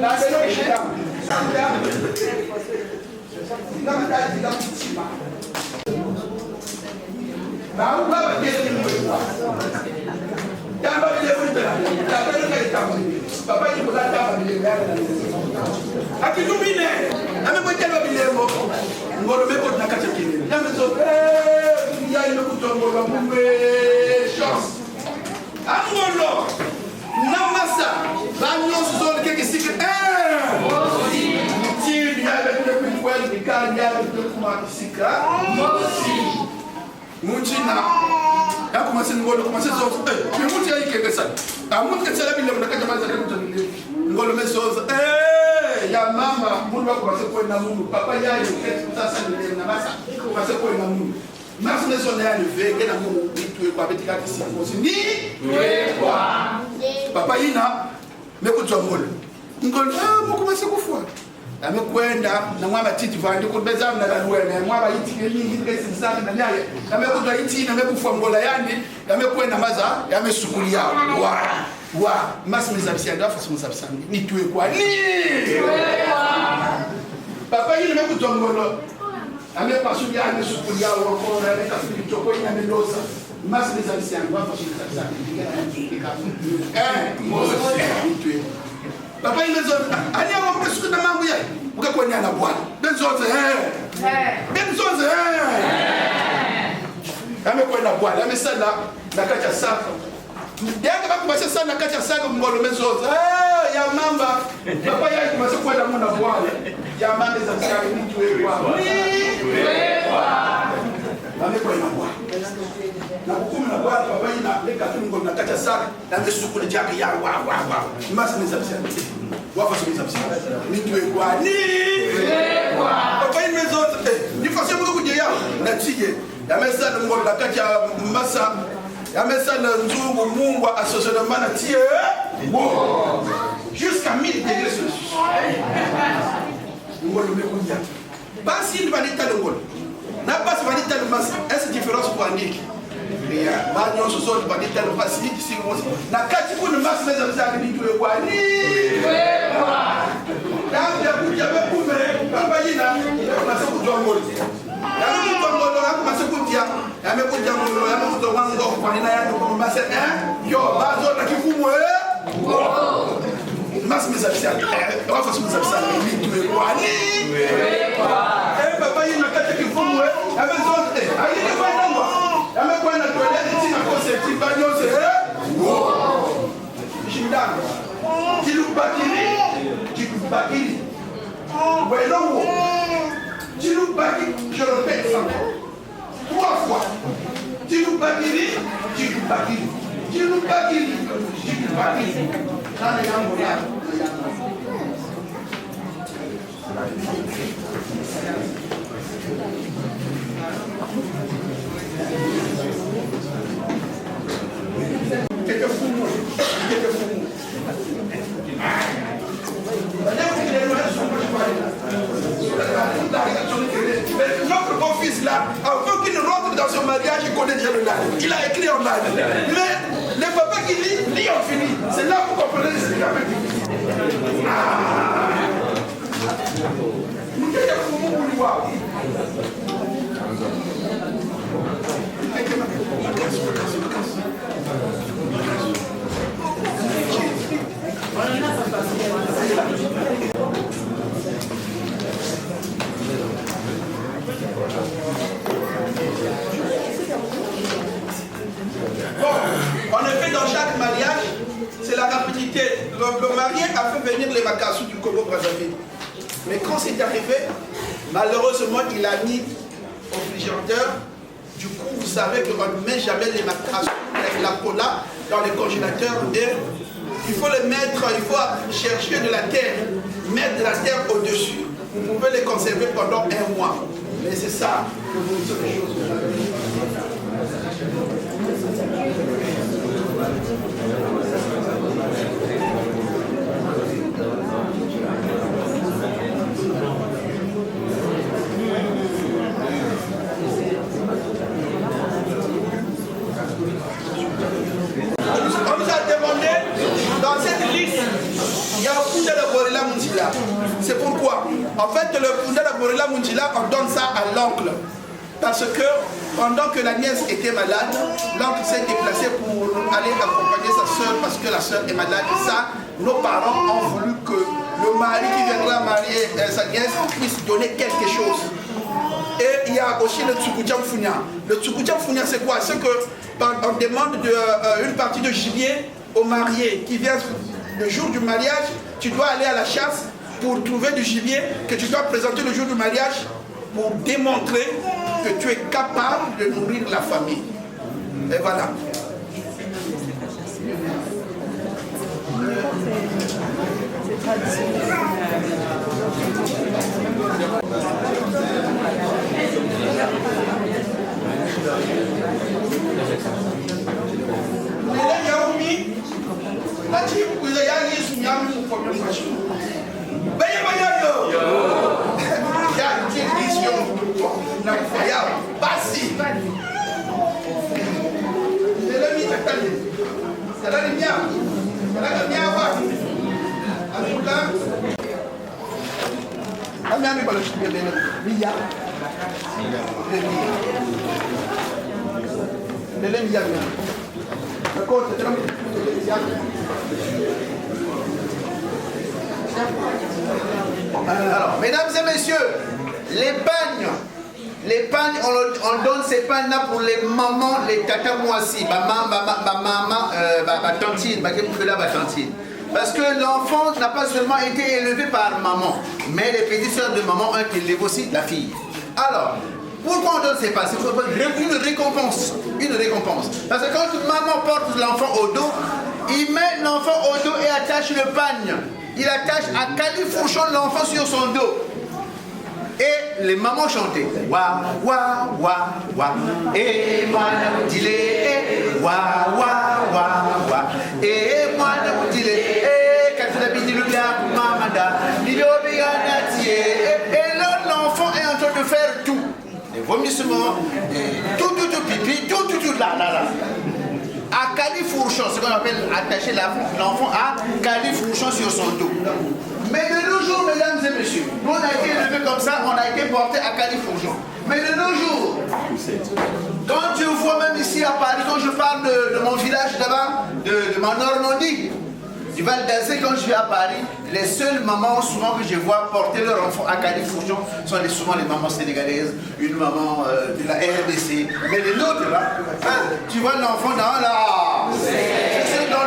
la esika mutina ya commencé ngolo commencé so mais mutina yikenge sana amuti tsala bile mna kaja maza kutangile ngolo mesoza ya mama mundu commencé kwenda mundu papa yayo kesi sasa ndio na basa commencé kwenda mundu mas meso na levé que na mundu itu kwa betika kisi ni kwa papa ina mekutwa ngolo ngolo mo commencé kufua amekwenda na mwaba titi vandi kubeza na dalwene mwaba yiti nyingi kesi sana na naye amekutwa yiti na mekufua ngola yani amekwenda maza yamesukulia wa mas mezabisia ndio afa mezabisia ni tuwe kwa ni papa yule mekutwa ngolo amepasulia amesukulia wako na leta filichoko ina melosa mas mezabisia ndio afa mezabisia ni tuwe papa ile zote ani hapo mkasuka na mambo yake mkakwenda na bwana benzoze benzoze amekwenda bwana amesala na kacha saka yanga bakubasha sana kacha saka mngolo benzoze ya mamba papa yake kumasa kwenda mwana bwana ya mamba za saka ni tuwe amekwenda bwana na kukumna bwana papa ina leka tungo na kacha saka na mesukule jaki ya wa mas mezabisia wafa mezabisia ni tuwe kwa ni papa ina mezote ni fasi mko kujia na tige ya mesa ngo na kacha masa ya mesa na nzungu mungu association na tie jusqu'à 1000 degrés Celsius ngolo mekuja basi ni banita ngolo na basi banita masa est différence pour andiki ya banyo soso banita no basi kisi ngosi na kati kuna masa meza mzaki ni tuwe kwa ni ya kuja bekume baba yina basi kujwa ngolo ya kujwa ngolo ya kumasa kutia ya mekuja ngolo ya mekuja wango kwa nina ya kwa masa yo bazo na kifumwe mas mezabisia wafa mezabisia ni tuwe kwa ni papa yina kati kifumwe amezote ayini kwa namba amekwenda toilette tina kose tibanyose shindano kilubakiri welowo kilubakiri je le répète ça 3 fois kilubakiri nani yangu ya notre beau-fils là, avant qu'il ne rentre dans ce mariage, il connaît déjà le live. Il a écrit en live. Mais le papa qui lit en fini. C'est là que vous comprenez ce qu'il a fait. Bon, en effet, dans chaque mariage, c'est la rapidité. Le marié a fait venir les Makassou du Congo-Brazzaville. Mais quand c'est arrivé, malheureusement, il a mis au frigérateur. Du coup, vous savez qu'on ne met jamais les Makassou avec la cola dans les congélateurs. Et il faut les mettre, il faut chercher de la terre, mettre de la terre au-dessus. Vous pouvez les conserver pendant 1 mois. Mais c'est ça que vous dites les choses. On nous a demandé, dans cette liste, il y a le Funda de Borila Mundila. C'est pourquoi, en fait, le Funda de Borila Mundila, on donne ça à l'oncle. Parce que pendant que la nièce était malade, l'oncle s'est déplacé pour aller accompagner sa soeur parce que la soeur est malade. Et ça, nos parents ont voulu que le mari qui viendra marier sa nièce puisse donner quelque chose. Et il y a aussi le Tsukujam Funya. Le Tsukujam Funya, c'est quoi? C'est qu'on demande une partie de gibier au marié qui vient le jour du mariage. Tu dois aller à la chasse pour trouver du gibier que tu dois présenter le jour du mariage pour démontrer que tu es capable de nourrir la famille. Et voilà. Alors, mesdames et messieurs, l'épargne, on donne ces pagnes-là pour les mamans, les tata moissi, ma tantine, parce que l'enfant n'a pas seulement été élevé par maman, mais les petites soeurs de maman ont été élevées aussi la fille. Alors, pourquoi on donne ces pagnes? C'est une récompense. Une récompense. Parce que quand maman porte l'enfant au dos, il met l'enfant au dos et attache le pagne. Il attache à califourchon l'enfant sur son dos. Et les mamans chantaient wa wa wa wa et moi ne dis wa wa wa wa et moi ne dis et quand la bidiluda mamada et l'enfant est en train de faire tout, les vomissements, tout pipi, tout là. À califourchon, c'est ce qu'on appelle attacher l'enfant à califourchon sur son dos. Mais de nos jours, mesdames et messieurs, nous on a été élevés comme ça, on a été portés à califourchon. Mais de nos jours, quand je vois même ici à Paris, quand je parle de mon village là-bas, de ma Normandie, du Val d'Azé, quand je vais à Paris, les seules mamans souvent que je vois porter leur enfant à califourchon sont souvent les mamans sénégalaises, une maman de la RDC. Mais les nôtres là, hein, tu vois l'enfant c'est dans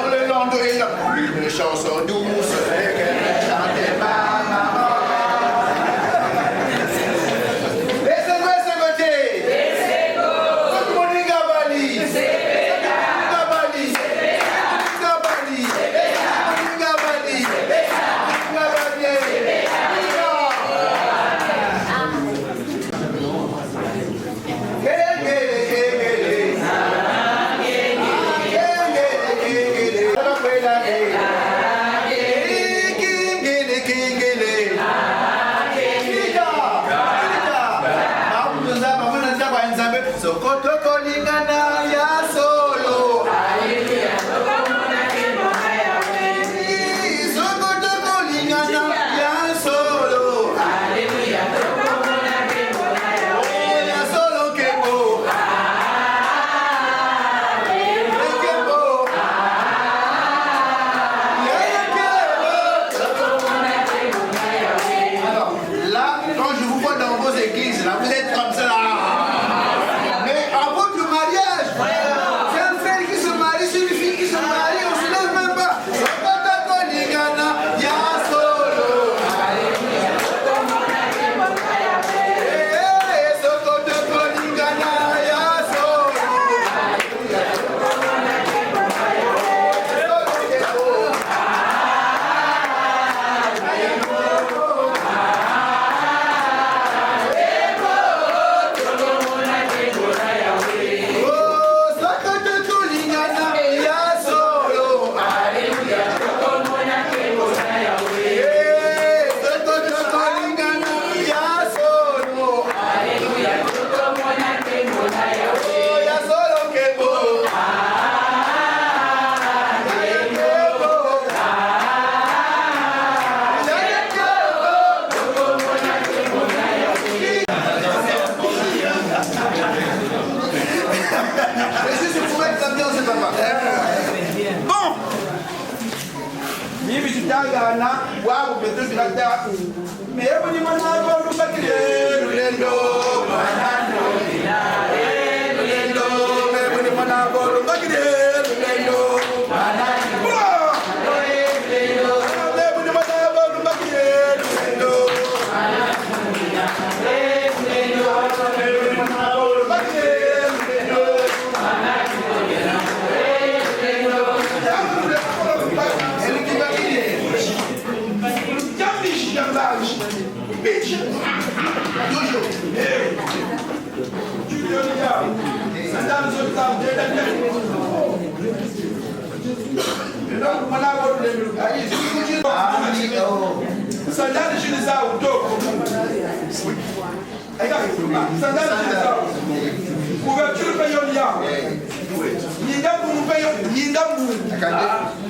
le landau et là, une chanson douce, qu'elle chantait ma maman.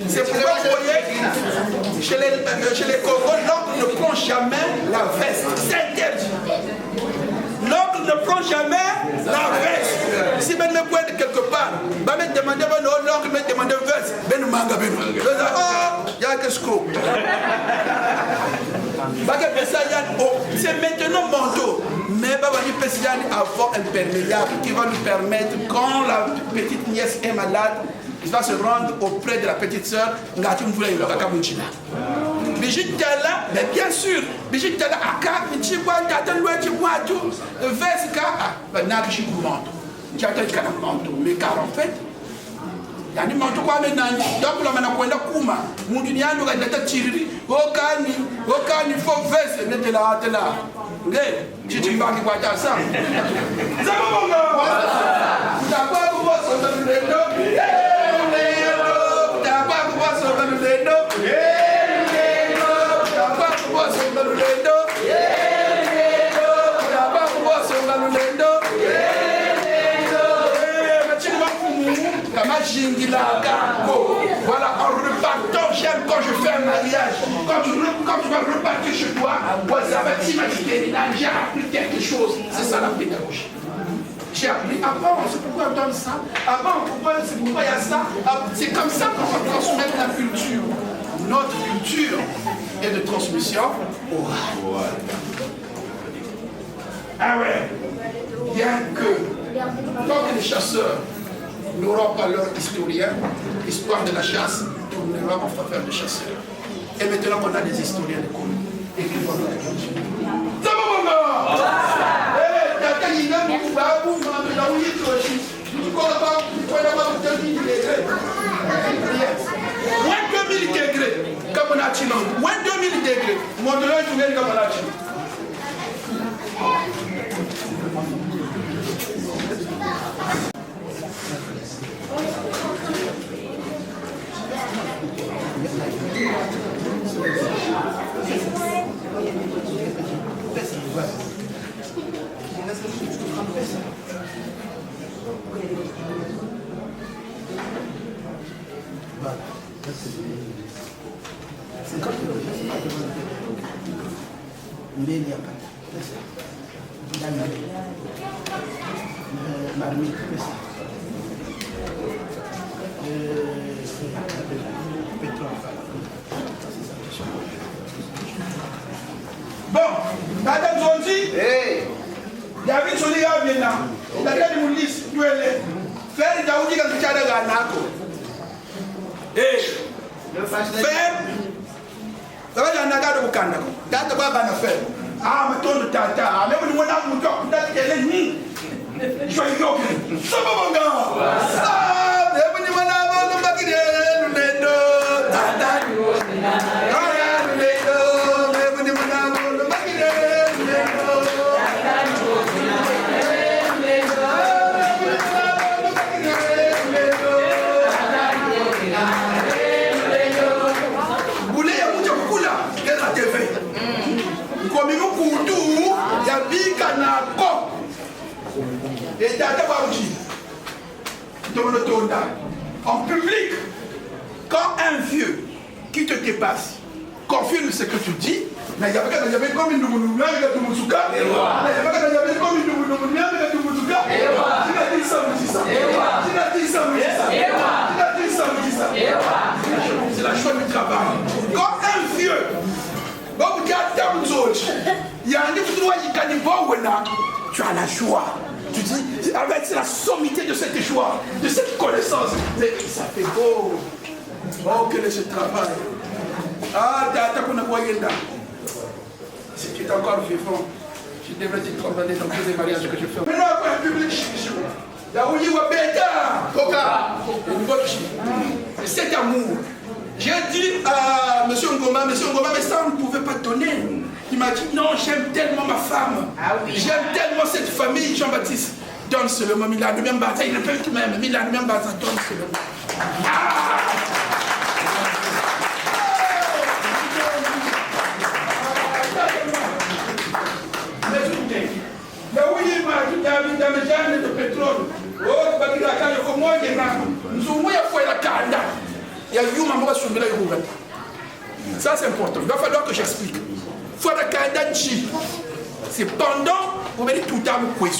C'est pourquoi vous voyez, chez les Congos, l'oncle ne prend jamais la veste. C'est interdit. L'oncle ne prend jamais la veste. Si ben me pointe quelque part, ben me demander l'oncle me demande veste, ben manga ben. Oh, il y a que ce coup. C'est maintenant manteau. Mais avoir un perméable qui va nous permettre, quand la petite nièce est malade, il va se rendre auprès de la petite sœur. Mais bien sûr, mais car en fait, yani mantu kwa menani donc la mana kwenda kuma mundu ni ando kadata chiriri okani fo vese netela atela nge chichimbaki kwa tasa zabonga takwa kuboso ndendo takwa kuboso ndendo takwa kuboso ndendo takwa kuboso ndendo voilà, en repartant, j'aime quand je fais un mariage. Quand tu vas repartir chez toi, ça va t'imaginer, j'ai appris quelque chose. C'est ça la pédagogie. J'ai appris avant, c'est pourquoi on donne ça. Avant, c'est pourquoi il y a ça. C'est comme ça qu'on va transmettre la culture. Notre culture est de transmission orale. Ah ouais, bien que, tant que les chasseurs n'auront pas leur historien, histoire de la chasse, tournera en faveur des chasseurs. Et maintenant qu'on a des historiens de communes, écrivons la culture. Moins 2000 degrés, comme on a dit, moins 2000 degrés, mon de l'œil, tu viens comme on a dit. Bon, Madame Zondi, David Soliga vient là. David Moulis, tu es là. Faire Daoudi quand tu as la nako. Faire, ça va y en avoir de Bukanda. Tata Baba n'a fait. Ah, mais ton tata, même nous on a mon corps, tata qu'elle est nue. Joyeux. Ça va mon gars. Ah, mais nous on a mon bagage, nous n'êtes pas. Tata, nous. Et en public, quand un vieux qui te dépasse confirme ce que tu dis, mais il y avait comme une nounou, il y avait comme une nounou, c'est la choix du travail. Quand un vieux, il y a un tu as la joie. Tu dis, avec la sommité de cette joie, de cette connaissance, ça fait beau. Oh, quel est ce travail. Ah, si tu es encore vivant, je devrais te condamner dans tous les mariages que je fais. Maintenant, après un public, cet amour. J'ai dit à M. Ngoma, mais ça on ne pouvait pas donner. Il m'a dit, non, j'aime tellement ma femme. J'aime tellement cette famille, Jean-Baptiste. Donne seulement, il a le même bâtard, il répète même, mais il a le même bâtard, donne seulement. Ça c'est important, il va falloir que j'explique. C'est pendant, vous me dites tout le temps, vous pouvez.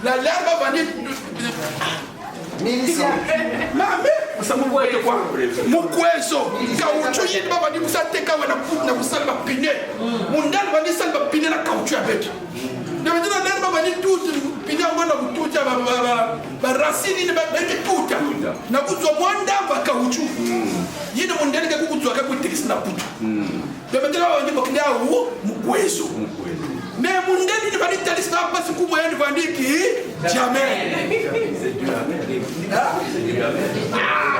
La lèvre va venir. mukwezo kauchu yini baba ni musateka wena na kusalba pine mundani bani salba pine na kauchu abeti na mjina nani baba ni tuti pine ngona kututa ba rasini ni bende tuta na kuzwa mwanda ba kauchu yini mundani ke kuzwa ka kutikisi na putu na mjina baba ni baknya wo mukwezo me mundani ni bani talisi na basi kubwa yani bandiki jamais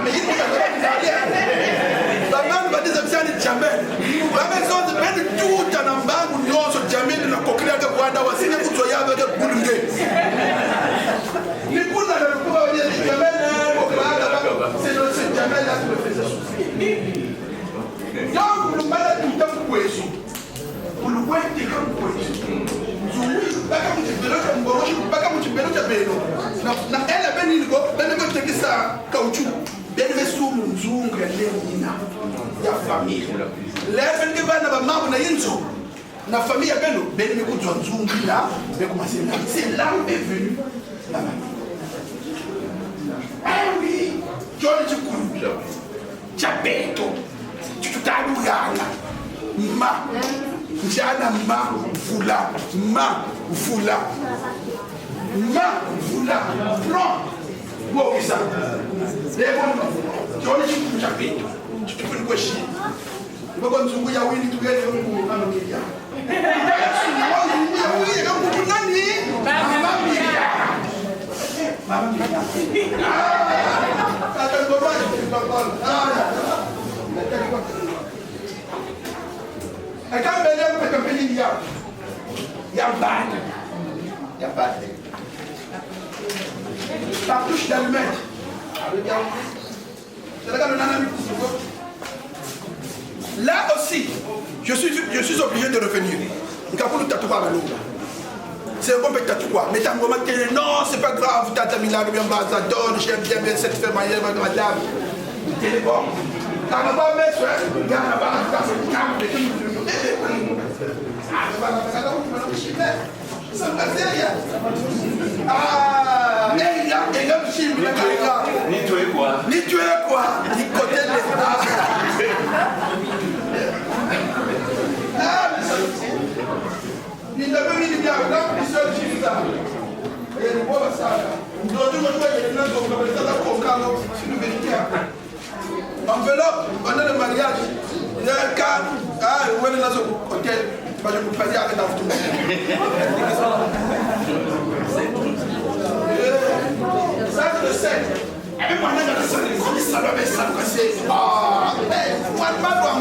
mais il Bamani badiza msani Jamel. Bamani zote bende tuta na mbangu nyoso Jamel na kokilea ke Rwanda wasine kuzoyaga ke bulunge. Nikuna na kuba wale Jamel kokilea c'est notre Jamel là le faisait souffrir. Donc le malade tout temps kweso. Ulwe tika kweso. Zuri baka mtibelo cha mboroshi baka mtibelo cha belo. Na ela beni ngo beni ngo tekisa kauchu. Beni mesumu mzungu ya leo ina ya familia. Leo ndio bana ba mambo na yinzo. Na familia beno beni mekuzwa mzungu la beko masina. C'est là où est venu la mamie. Ah oui, John Chikuru. Chabeto. Tutadu yana. Ma. Njana ma fula. Ma fula. Ma fula. Prends. Bon, ça. C'est bon. Tu vois, tu chapitre. Tu peux le cocher. Tu vas comme tu as oui, tu es un peu média. Cartouche d'allumettes. Là aussi, je suis obligé de revenir. C'est un bon tatouage. Mais t'as non, c'est pas grave, tata Milano, bien Bazadon, j'aime bien cette femme, madame. C'est bon. T'as pas mettre, ah, ni tu es quoi? Ni tu es quoi? Ni côté de l'État. Ah, mais il avait mis des biens là, il se dit ça. Et il voit ça. Nous devons jouer les gens comme le Tata Kokalo, c'est une vérité. Enveloppe, pendant le mariage, il y a un cas, ah, où est le hôtel? Je ne peux pas dire avec tout. Ça, je le sais. Et moi, je le sais. Comme ça, le ça, c'est. Ah, mais moi, je ne sais pas.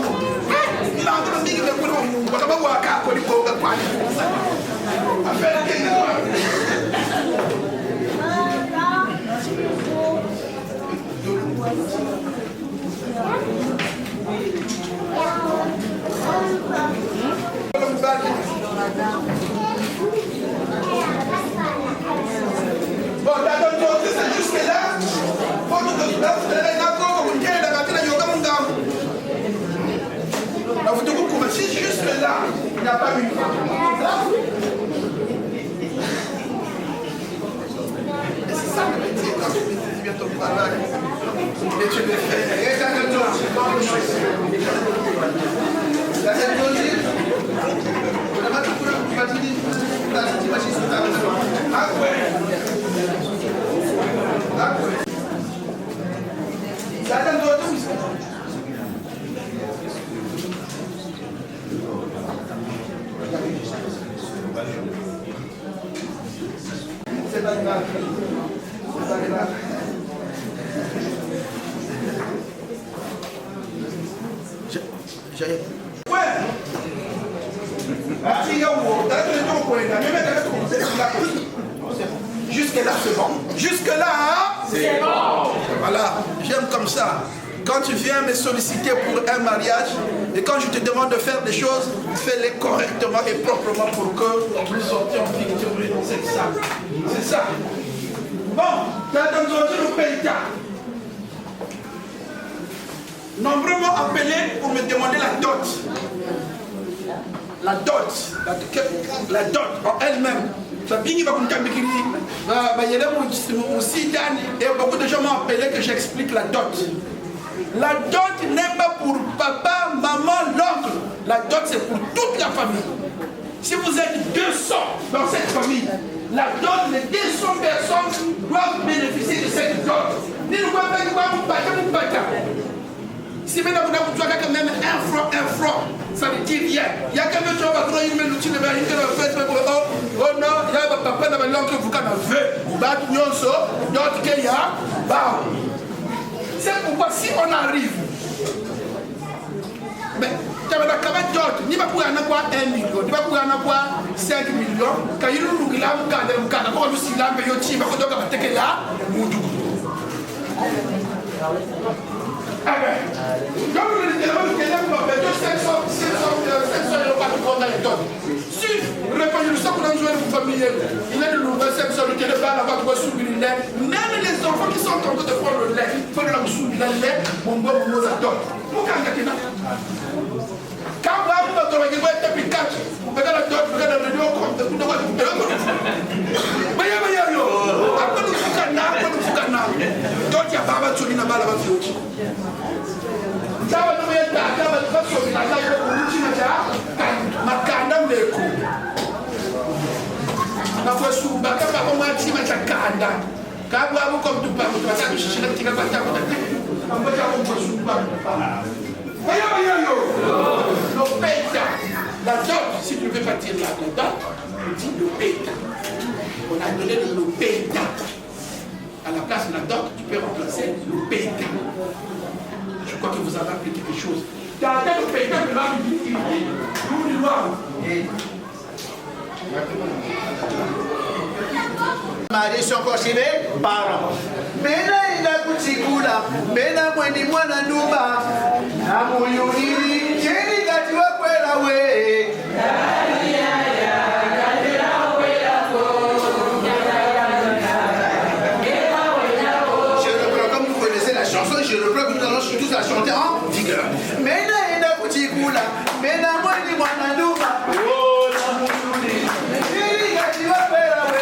Il a encore dit que je ne sais pas voir un peu de quoi. Affaire de bon, d'accord, c'est jusque là. Si jusque là, il n'y a pas eu. Et c'est ça le métier quand tu maîtrises bien ton travail. Et tu le fais. Regarde le dos. La tête d'osier. On a pas tout le fatigué. La petite machine sur ta maison. Ah ouais. Ah ouais. Ça donne d'autres. C'est pas grave. C'est pas grave. J'ai. Ouais. Ah, si, yo, t'as que le temps pour les gars. Mais t'as que le temps. Jusque-là, c'est bon. Jusque-là, hein? C'est bon. Voilà, j'aime comme ça. Quand tu viens me solliciter pour un mariage, et quand je te demande de faire des choses, fais-les correctement et proprement pour que nous sortions victorieux. C'est ça. C'est ça. Bon, t'as entendu le Penta. Nombreusement appelé pour me demander la dot. La dot. La dot en elle-même. Et beaucoup de gens m'ont appelé que j'explique la dot. La dot n'est pas pour papa, maman, l'oncle. La dot c'est pour toute la famille. Si vous êtes 200 dans cette famille, la dot, les 200 personnes doivent bénéficier de cette dot. Si maintenant vous avez quand même un franc, ça ne dit rien. Il y a quelqu'un qui va trouver une minute, il va oh non, il y a papa dans l'oncle, vous avez d'autres qu'il y a. C'est pourquoi si on arrive, mais tu vas quand même d'autres, ni pas pour en avoir 1 million, ni pas pour en avoir 5 millions, quand il nous regarde, quand nous sommes là, mais il y a un peu de là, donc le téléphone qui est là pour faire 500 euros par contre dans les tonnes. Si le sang qu'on a joué pour famille, il est de nouveau 500 euros qui est là pour pouvoir subir le lait. Même les enfants qui sont en train de prendre le lait, il faut leur subir le lait, mon bon, ça donne. Pourquoi il y a quand vous avez votre regard, vous êtes piquant, vous faites la dot, vous faites la vidéo, vous faites la vidéo. Après nous fukana, donc il y a pas de soucis dans la voiture. Ça va nous mettre à la voiture, la taille de l'outil, ma canda me coupe. Ma foi sous baka pas comme un petit match à canda. Quand vous avez comme tout pas, vous allez chercher le petit gars. On va faire un peu sous baka. Le péta. La dot, si tu veux partir là, la dot, on dit le péta. On a donné le péta. À la place de la dot, tu peux remplacer le péta. Je crois que vous avez appris quelque chose. Tu as le péta de l'âme d'utilité. Nous, du noir. Marie sont encore chez mes parents. Mena ina kuchikula, mena mweni mwana nduba. Na muyuri, jeni kati wa kwela we. Je reprends que nous allons tous la chanter en vigueur. Mena ina kuchikula, mena mweni mwana nduba. Oh, na muyuri, jeni kati wa kwela we.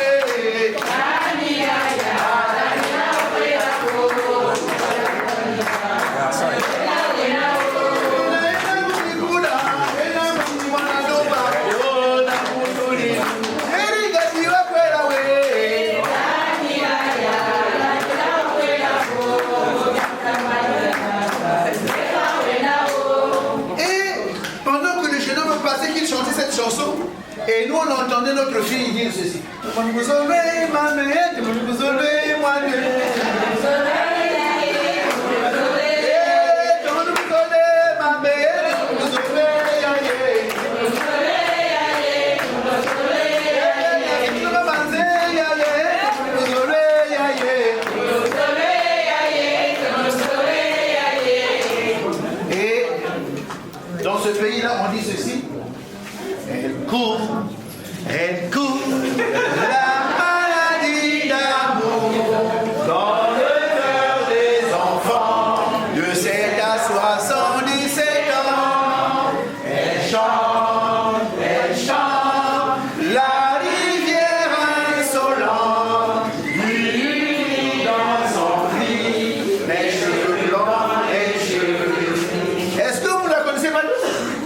Et nous, on entendait notre fille dire ceci. Vous sauvez ma mère, vous sauvez moi. Et dans ce pays-là, on dit ceci. Elle court, la maladie d'amour dans le cœur des enfants de 7 à 77 ans. Elle chante, la rivière insolente, lui dans son lit, les cheveux blancs, les cheveux gris. Est-ce que vous la connaissez pas?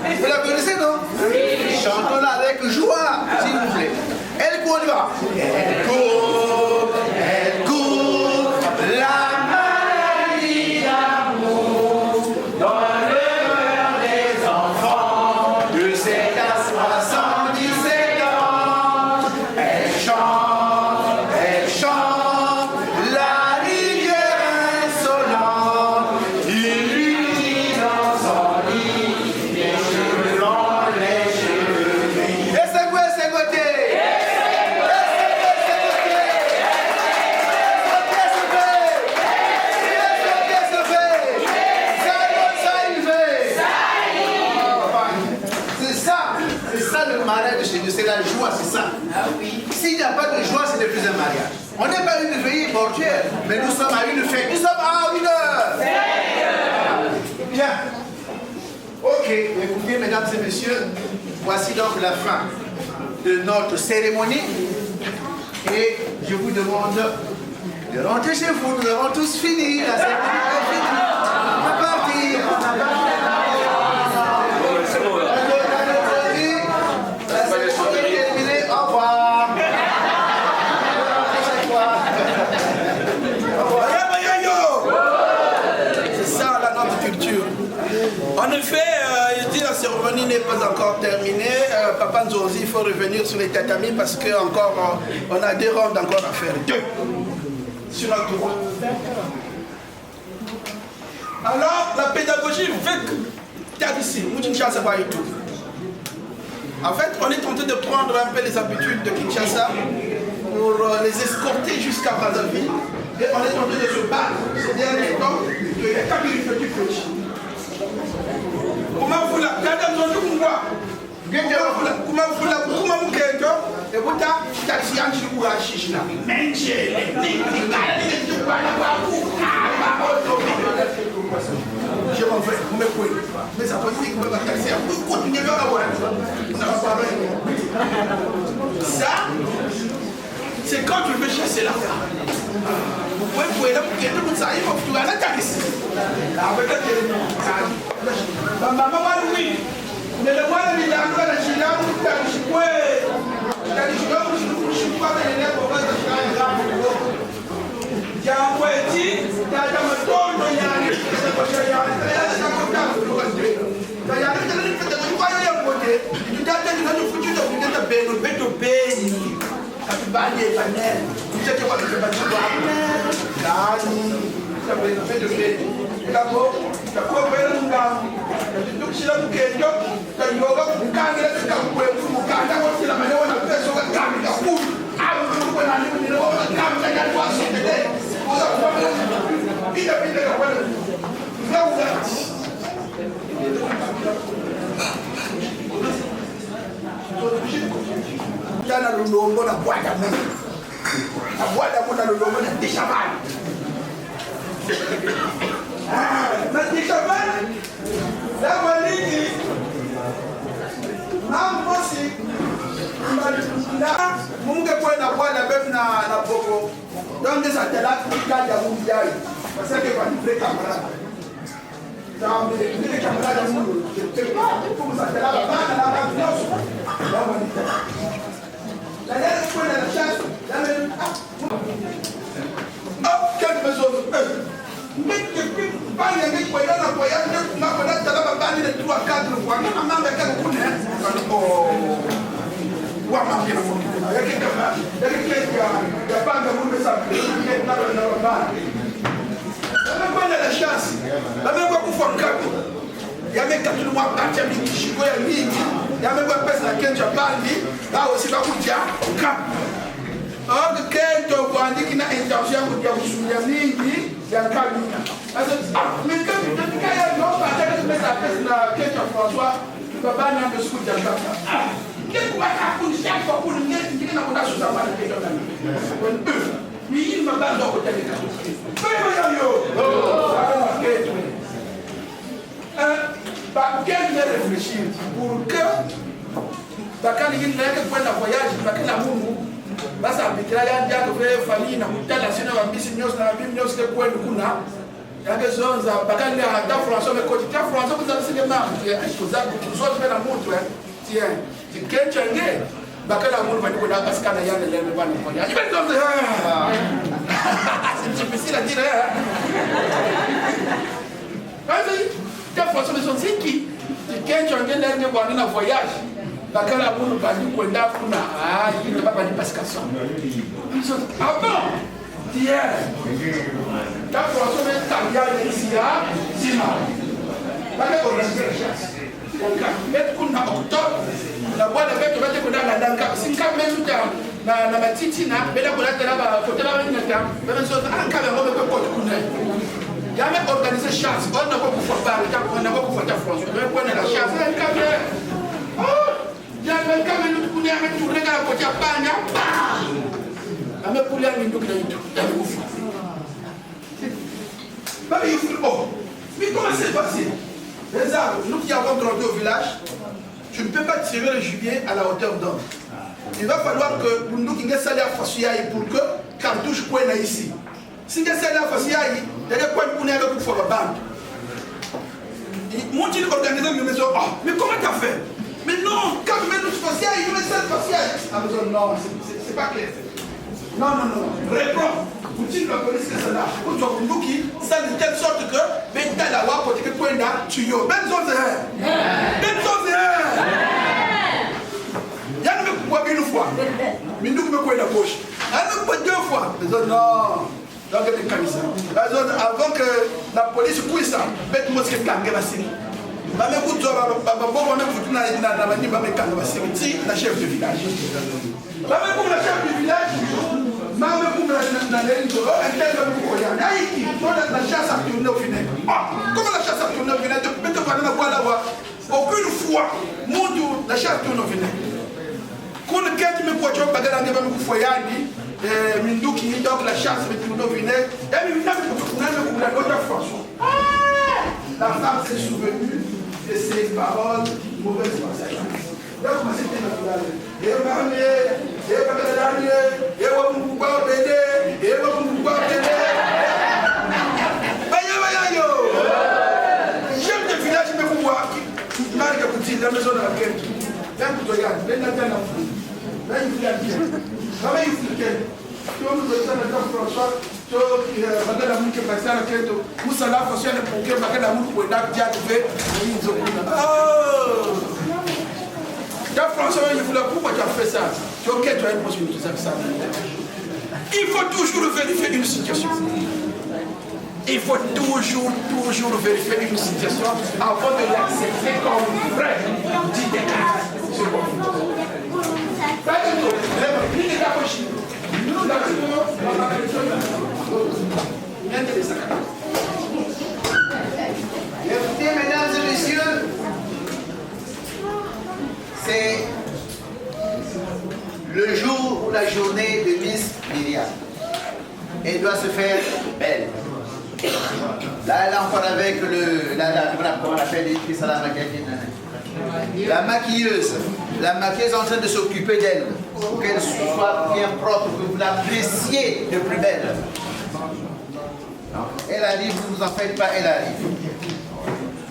Vous la connaissez, non? Oui. Chantons-la avec joie, s'il vous plaît. Elle court, on y va. Elle court, la maladie d'amour dans le cœur des enfants de 7 à 77 ans. Elle chante, la rivière insolente, il lui dit dans son lit, les cheveux blancs, les cheveux gris. Et c'est quoi, c'est côté? S'il n'y a pas de joie, ce n'est plus un mariage. On n'est pas à une veillée mortuaire, mais nous sommes à une fête. Nous sommes à une Bien. Ok, écoutez, mesdames et messieurs, voici donc la fin de notre cérémonie. Et je vous demande de rentrer chez vous. Nous avons tous fini. La cérémonie est finie. On va partir. La cérémonie est terminée. Au revoir. C'est ça la notre culture. En effet, je dis la cérémonie n'est pas encore terminée. Papa Nzonzi, il faut revenir sur les tatamis parce qu'on on a des rondes encore à faire. 2 sur notre droit. Alors, la pédagogie veut que ici, en fait, on est tenté de prendre un peu les habitudes de Kinshasa pour les escorter jusqu'à Brazzaville. Et on est tenté de se battre ces derniers temps qu'il y a quand même une petite petite. Comment vous la comment vous la et vous je m'en vais, vous me pouvez. Mais ça peut dire que vous me casser. Vous continuez à avoir. Ça, c'est quand tu veux chasser la femme. Vous pouvez pouvoir là pour que tout le monde s'arrive, tu vas la caresser. Avec la télé. Maman, oui. Mais le mois de l'hiver, la chila, tu as dit quoi? Tu as dit quoi? Je ne suis pas dans les lèvres, on va se faire un grand. Il y a un poéti, il y a un tour, il y a un Tana lulombo na bwada mungu. Na bwada mungu na lulombo na tishabani. Na tishabani. Dawa nini? Mambosi. Na mungu kwa na bwada befu na boko. Donc ça te l'a quand ya mungu yai. Parce que quand tu fais camarade. Dans les camarades mungu. Pour ça te l'a pas na la confiance. La dernière fois, la chasse, la même. Oh, quelle maison! Mais pas les mecs qui ont un voyage, on a connaître la balle de 3 4 fois. On a même avec un coup de nez. Oh, voilà, il y a quelqu'un qui a pas de monde, mais ça peut être dans la balle. La même fois, la chasse, la même fois qu'on fait un cap. Il y a même 4 mois, il y a même Chico, il y a même. Il y a même pas personne à qui tu as parlé, là aussi, va vous dire, cap. Or, quand tu vois qu'il y a une intention de dire, vous souvenez, il y a un cap. Mais quand tu as un autre partenaire qui met sa pièce dans la quête de François, tu ne peux pas aller en dessous de la cap. Qu'est-ce qu'on va faire pour chaque fois pour nous dire qu'il y a une chose à faire avec eux? Mais il ne m'a pas d'autre côté des cas. Quel est réfléchir pour que quand il y a un voyage, il y a un amour. Basi abikira yanja kwe famille na kutala sina wabisi nyos na bim nyos ke kwenu kuna yake zonza bakali hata François mais côté François vous avez cinéma pour ça que tu sois na moto tiens tu kenchenge bakala moto bani kuna baskana yale lele bani kwa ya ibe donc c'est difficile à dire vas-y François mais son c'est qui tu kenchenge lele bani na voyage bakala moto bani kwenda kuna il ne va pas dire pacification ah bon tiens ta François mais ta bien ici là sima bakala organiser la chasse mettre kuna octobre la boîte avec tu vas te connaître la danka sinka même temps na matiti na bela connaître là ba côté là une temps même chose en cas de robe que côté kuna il y a même organisé chasse on n'a pas pour faire parler on n'a pas pour faire François mais on a la chasse un cas Jamais quand même nous pouvons mettre tout regard à côté à Panya. La même pour les amis donc là il faut. Bon. Mais comment c'est passé? Les arbres, nous qui avons grandi au village, tu ne peux pas tirer le gibier à la hauteur d'homme. Il va falloir que nous qui sommes à Fassiaï pour que cartouche pointe ici. Si nous sommes à Fassiaï, il y a des points pour nous avec pour la bande. Mon Dieu, organisé une maison. Ah, mais comment tu as fait? Mais non, quand même nous Fassiaï, nous sommes Fassiaï. Ah, non, c'est pas clair. Non. Réponds. Vous dites la police que c'est là. Vous avez un bouquet, ça de telle sorte que, ben, t'as la voix pour te dire que tu y as. Ben, zone il y a une fois une fois. Mais nous, nous pouvons la poche. Il y a deux fois. Non. Donc, il y a comme ça. Avant que la police couille ça, bête moi, c'est quand la série. Ma mère, vous la chef de village. Ma mère, la chef du village. Ma mère, la chasse a tourné au vinaigre. Comment la chasse a tourné au vinaigre? Aucune fois, mon la chasse tourne au vinaigre. Quand le gars me voit, je vais Minduki, donc la chasse me tourne au vinaigre. Et l'autre fois, la femme s'est souvenue de ses paroles mauvaises passages. Donc, c'était naturel. J'aime le village, mais vous voyez, la maison de la guerre. François, il voulait pourquoi tu as fait ça? Tu as une possibilité de ça. Il faut toujours vérifier une situation. Il faut toujours vérifier une situation avant de l'accepter comme vrai. Dis des cas. C'est bon. Écoutez, mesdames et messieurs, c'est le jour ou la journée de Miss Myriam. Elle doit se faire belle. Là, elle est encore avec comment on appelle la maquilleuse. La maquilleuse est en train de s'occuper d'elle pour qu'elle soit bien propre, que vous l'appréciez de plus belle. Elle arrive, vous ne vous en faites pas, elle arrive.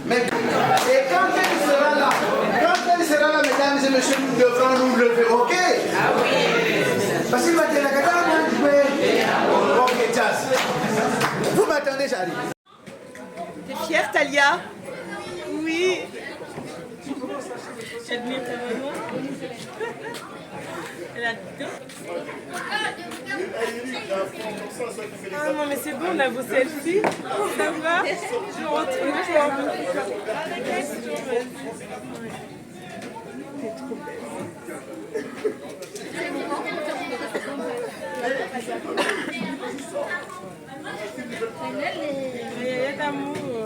Mais, et quand elle sera là, mesdames et messieurs, nous devrons nous lever, ok? Ah oui. Parce qu'il va dire la cadavre, ok, Jazz. Vous m'attendez, j'arrive. T'es fière, Talia? Oui. J'admire ta maman. Elle a deux. Ah non, mais c'est bon, on a vos selfies. Ça va? Je me retrouve. T'es trop belle. Il y a d'amour.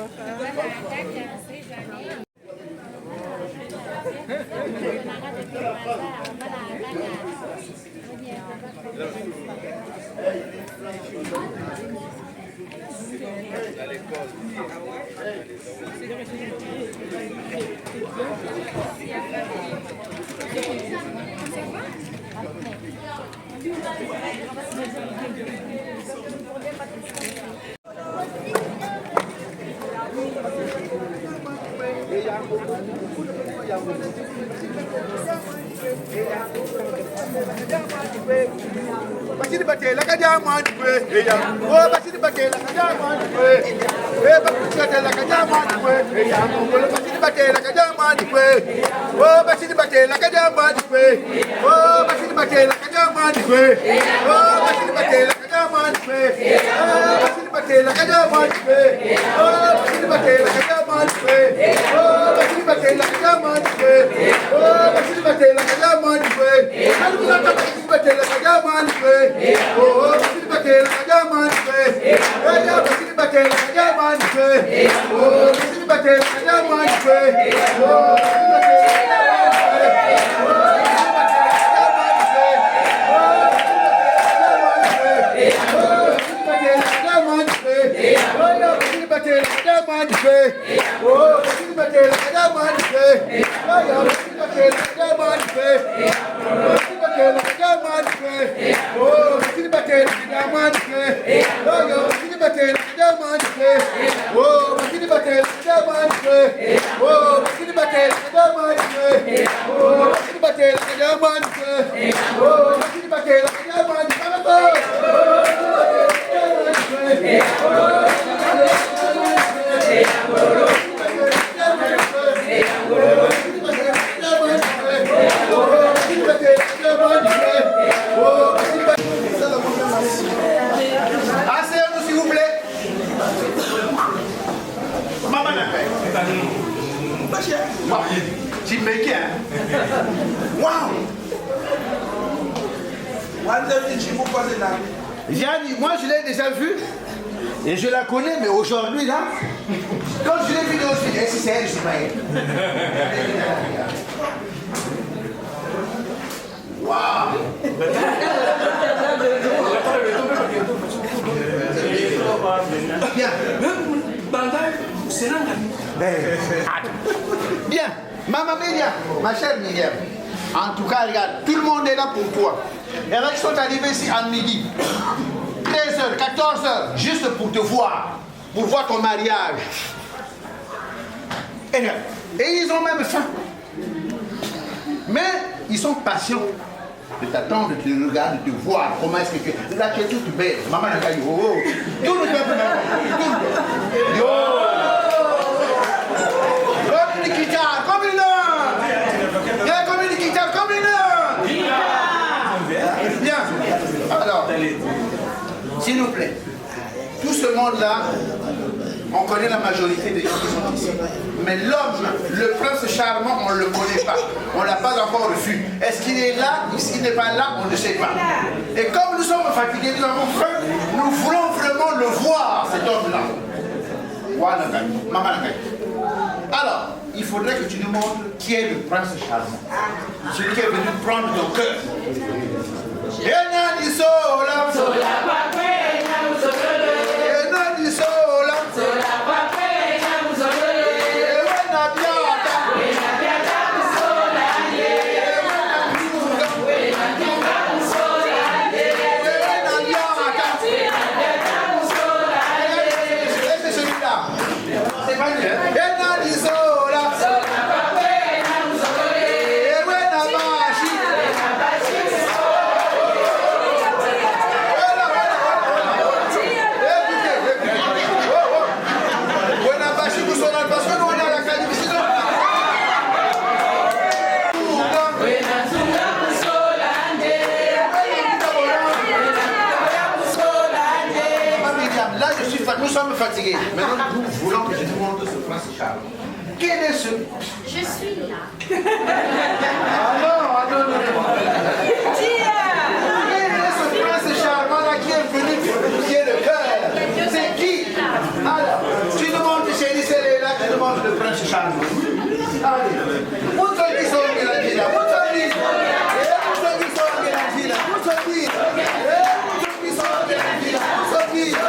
Basidi batela kajama ndwe eya o basidi batela kajama ndwe basidi batela kajama ndwe eya o basidi batela kajama ndwe o basidi batela kajama ndwe o basidi batela kajama ndwe o basidi batela kajama ndwe o basidi batela kajama ndwe o basidi batela kajama ndwe o basidi batela kajama ndwe o basidi batela kajama ndwe batela kajama ndwe oh basidi batela kajama ndwe eya basidi batela kajama ndwe oh basidi batela kajama ndwe oh basidi batela kajama ndwe Asseyez-vous s'il vous plaît. Maman n'a fait. Tu me dis, hein? Waouh! Moi je l'ai déjà vue et je la connais, mais aujourd'hui là, quand je l'ai vue aussi, si c'est elle, je sais pas elle. Waouh! Bien. Bien. Maman Myriam, ma chère Myriam. En tout cas, regarde, tout le monde est là pour toi. Et là, ils sont arrivés ici à midi. 13h, 14h, juste pour te voir. Pour voir ton mariage. Et ils ont même faim. Mais ils sont patients de t'attendre, de te regarder, de te voir comment est-ce que tu es. Là, tu es toute belle. Maman n'a pas dit, oh, oh. Tout le peuple m'a compris. Tout le peuple. Yo! Comme une guitare, comme une heure. Comme une guitare, comme une heure. Bien. Alors, s'il vous plaît, tout ce monde-là, on connaît la majorité des gens qui sont ici. Mais l'homme, le prince charmant, on ne le connaît pas. On ne l'a pas encore vu. Est-ce qu'il est là? Est-ce qu'il n'est pas là? On ne sait pas. Et comme nous sommes fatigués, nous avons faim, nous voulons vraiment le voir, cet homme-là. Alors, il faudrait que tu nous montres qui est le prince charmant. Celui qui est venu prendre ton cœur. Nous sommes fatigués. Maintenant, nous voulons que je vous montre ce prince Charles. Quel est ce... Je suis là. Ah non. Quel est ce prince charmant là qui est venu purifier le cœur? C'est qui? Alors, tu nous montres, chérie, c'est là, tu nous montres le prince charmant. Allez, montre-lui son Guélangi là, montre-lui. Montre-lui son Guélangi là, montre-lui. Montre-lui son Guélangi là, montre-lui.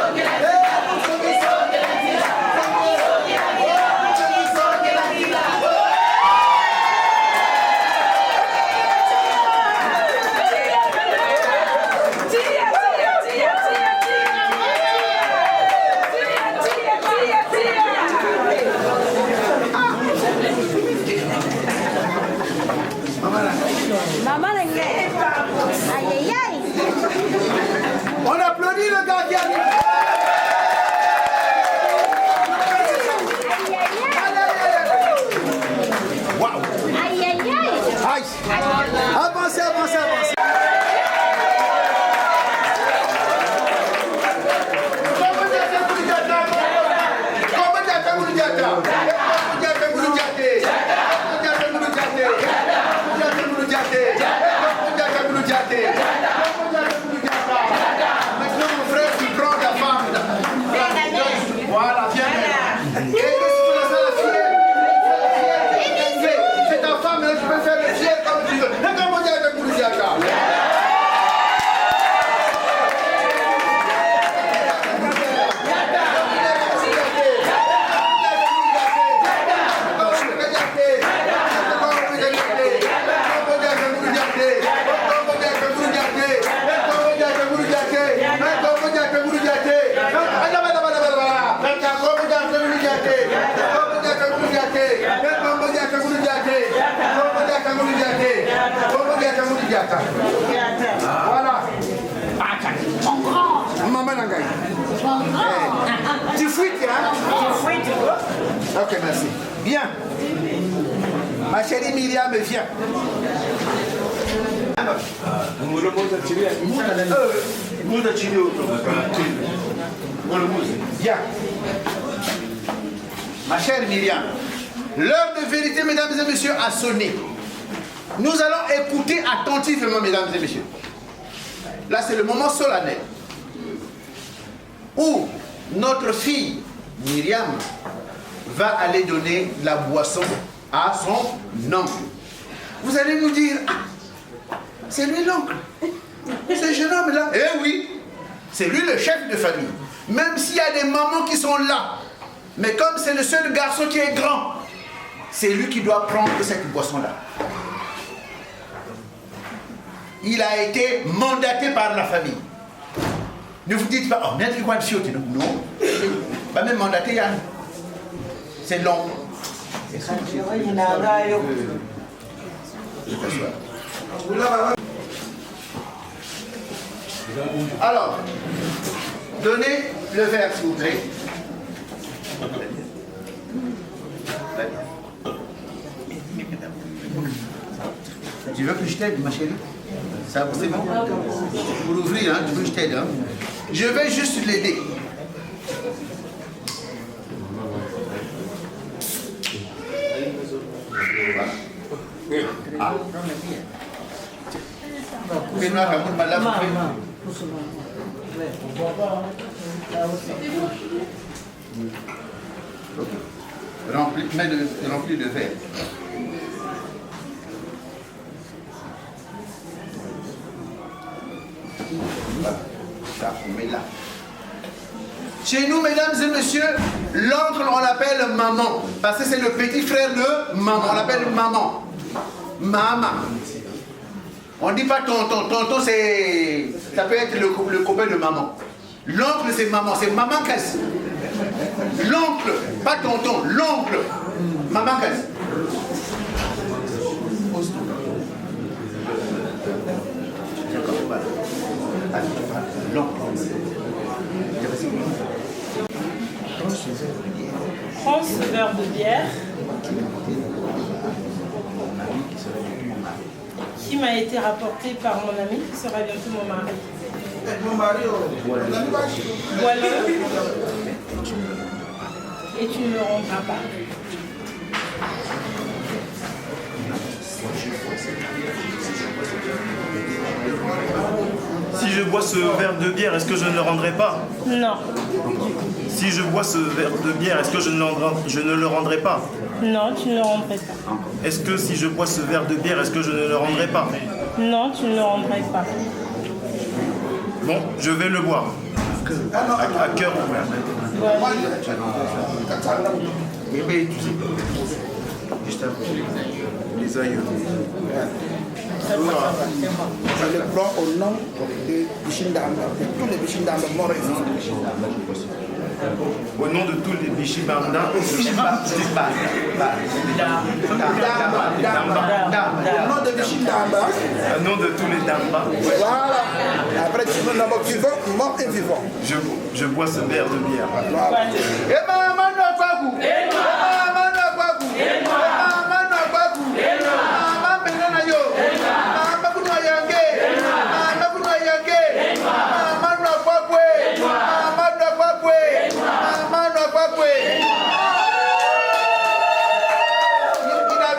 On applaudit le gars qui arrive. Waouh. Aïe, aïe, aïe. Avancez, avancez, avancez. Maintenant, mon frère, tu prends Voilà. Maman Nangaï. Tu fouites, hein? Ok, merci. Bien. Ma chérie Myriam, viens. Bien. Ma chère Myriam, l'heure de vérité, mesdames et messieurs, a sonné. Nous allons écouter attentivement, mesdames et messieurs. Là, c'est le moment solennel où notre fille Myriam va aller donner la boisson à son oncle. Vous allez nous dire, ah, c'est lui l'oncle, ce jeune homme-là. Eh oui, c'est lui le chef de famille. Même s'il y a des mamans qui sont là, mais comme c'est le seul garçon qui est grand, c'est lui qui doit prendre cette boisson-là. Il a été mandaté par la famille. Ne vous dites pas, oh, mais quoi de chiotte? Non, pas même mandaté, Yann. C'est l'oncle. Alors, donnez le verre, s'il vous plaît. Tu veux que je t'aide, ma chérie? Ça, c'est bon? Pour l'ouvrir, hein, tu veux que je t'aide, hein? Je vais juste l'aider. Ah. Remplis le verre. Voilà. Ça, on met là. Chez nous, mesdames et messieurs, l'oncle, on l'appelle maman. Parce que c'est le petit frère de maman. On l'appelle maman. Maman. On ne dit pas tonton. Tonton, c'est... ça peut être le copain de maman. L'oncle, c'est maman. C'est maman casse. L'oncle, pas tonton. L'oncle. Maman casse. Prends ce verre de bière qui m'a été rapporté par mon ami, qui sera bientôt mon mari. Voilà. Et tu ne le rendras pas. Si je bois ce verre de bière, est-ce que je ne le rendrai pas? Non. Si je bois ce verre de bière, est-ce que je ne le rendrai pas? Non, tu ne le rendrais pas. Est-ce que si je bois ce verre de bière, est-ce que je ne le rendrai pas? Non, tu ne le rendrais pas. Bon, je vais le boire. À cœur ouvert. Voilà. Les aïeux. Je le prends au nom de Bichindamba, de tous les Bichindamba morts et vivants. Au nom de tous les Bichindamba, Au nom de Bichindamba. au nom de tous les Damba, Voilà. Après, tu veux d'abord vivant, mort et vivant. je bois ce verre de bière. Voilà.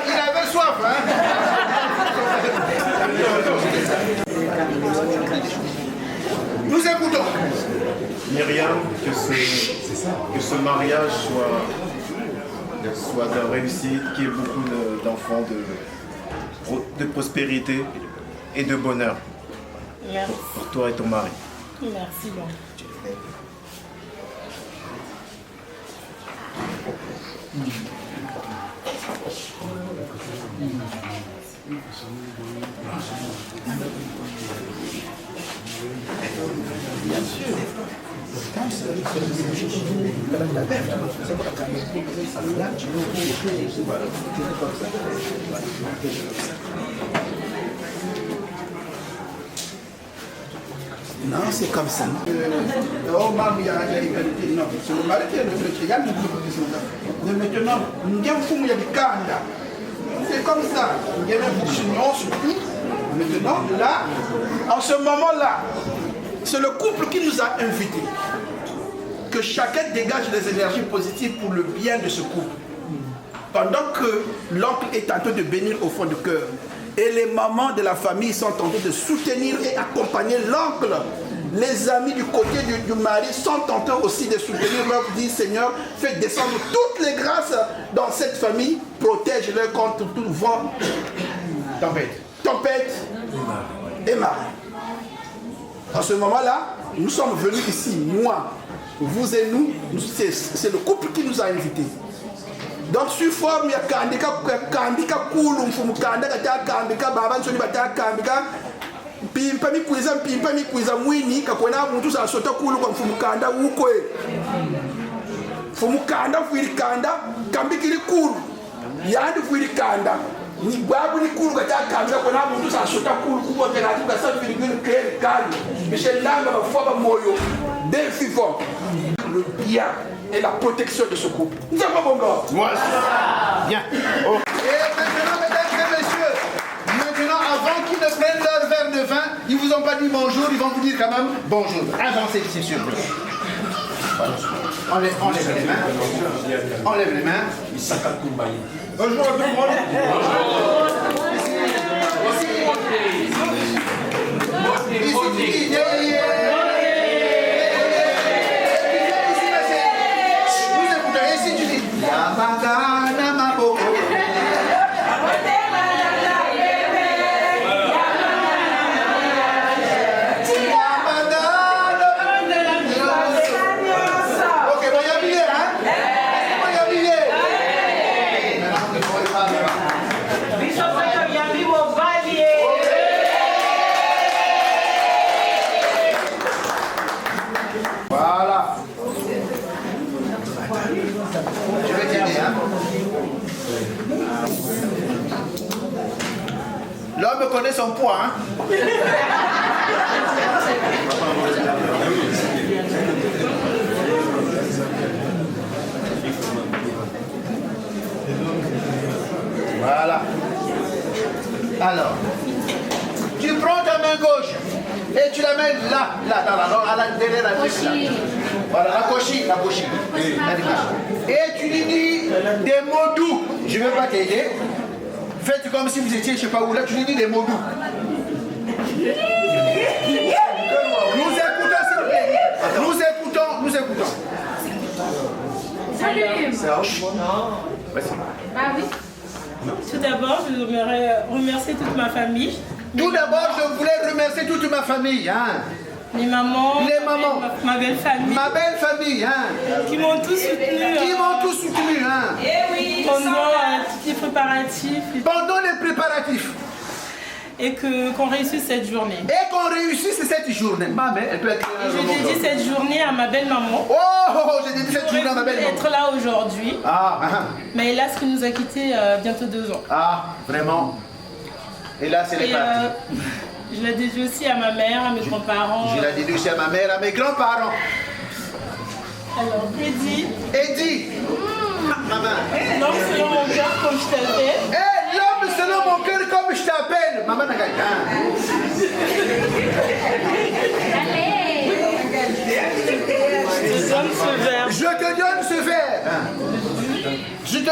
Il avait soif, hein? Nous écoutons. Myriam, que ce mariage soit de réussite, qu'il y ait beaucoup d'enfants, de prospérité et de bonheur. Merci. Pour toi et ton mari. Merci, bon. Non, c'est comme ça. Oh, maman, il y a la égalité. Non, c'est le mari qui est le métier. Il y a le maintenant, nous avons fait du Kanda. C'est comme ça. Il y a maintenant, là, en ce moment-là, c'est le couple qui nous a invités. Que chacun dégage des énergies positives pour le bien de ce couple. Pendant que l'oncle est en train de bénir au fond du cœur. Et les mamans de la famille sont en train de soutenir et accompagner l'oncle. Les amis du côté du mari sont en train aussi de soutenir, leur dire Seigneur, fais descendre toutes les grâces dans cette famille, protège-les contre tout vent, tempête et marée. En ce moment-là, nous sommes venus ici, moi, vous et nous, c'est le couple qui nous a invités. Donc, sur forme, il y a Kandika Koulou, Mfumukanda, Kandika, Baban Soni Bata, Kandika, Pimpa mi kuiza mwini, Kakona, Mutu sa sota Koulou, Mfumukanda, Ukwe. Fumukanda, Fuirikanda, Kambikiri Koulou, Yandu Fuirikanda. Ni babu ni Koulou, Kandika, Kakona, Mutu sa sota Koulou, Kubo, Kenati, Kasa, Firigul, Kere, Kali, Michel Nanga, Foba Moyo, des vivants. Le bien et la protection de ce couple. Nous avons bon gars. Moi, bien. Oh. Et maintenant, mesdames et messieurs, maintenant, avant qu'ils ne prennent leur verre de vin, ils vous ont pas dit bonjour, ils vont vous dire quand même bonjour. Avancez, c'est sûr. Enlève les mains. Enlève les mains. Bonjour à tout le monde. Bonjour. Ici, Yamagana Maboko. Ok, bon, y a billet, hein? Bon, y a billet. Voilà. Je vais t'aider, hein? L'homme connaît son poids, hein? Voilà. Alors, tu prends ta main gauche et tu la mets là, derrière la gauche. Voilà, la cochille. Et tu lui dis des mots doux. Je ne vais pas t'aider. Faites comme si vous étiez, je ne sais pas où, là, tu lui dis des mots doux. Nous écoutons, s'il vous plaît. Nous écoutons. Salut. Ah oui. Tout d'abord, je voudrais remercier toute ma famille. Tout d'abord, je voulais remercier toute ma famille. Hein. Les mamans, ma belle famille. Ma belle famille, hein. Qui m'ont tous soutenu. Hein. Pendant tous les préparatifs. Pendant les préparatifs. Et qu'on réussisse cette journée. Ma mère, elle peut être. Je dédie cette journée à ma belle maman. J'ai dédié cette journée à ma belle maman. Être là aujourd'hui. Mais hélas, qui nous a quittés bientôt 2 ans. Ah, vraiment. Et là, c'est les parties. Je la dédie aussi à ma mère, à mes grands-parents. Je la dédie aussi à ma mère, à mes grands-parents. Alors, Eddie. Maman. L'homme selon mon cœur, comme je t'appelle. L'homme selon mon cœur, comme je t'appelle. Maman n'a Je te donne ce verre. Je te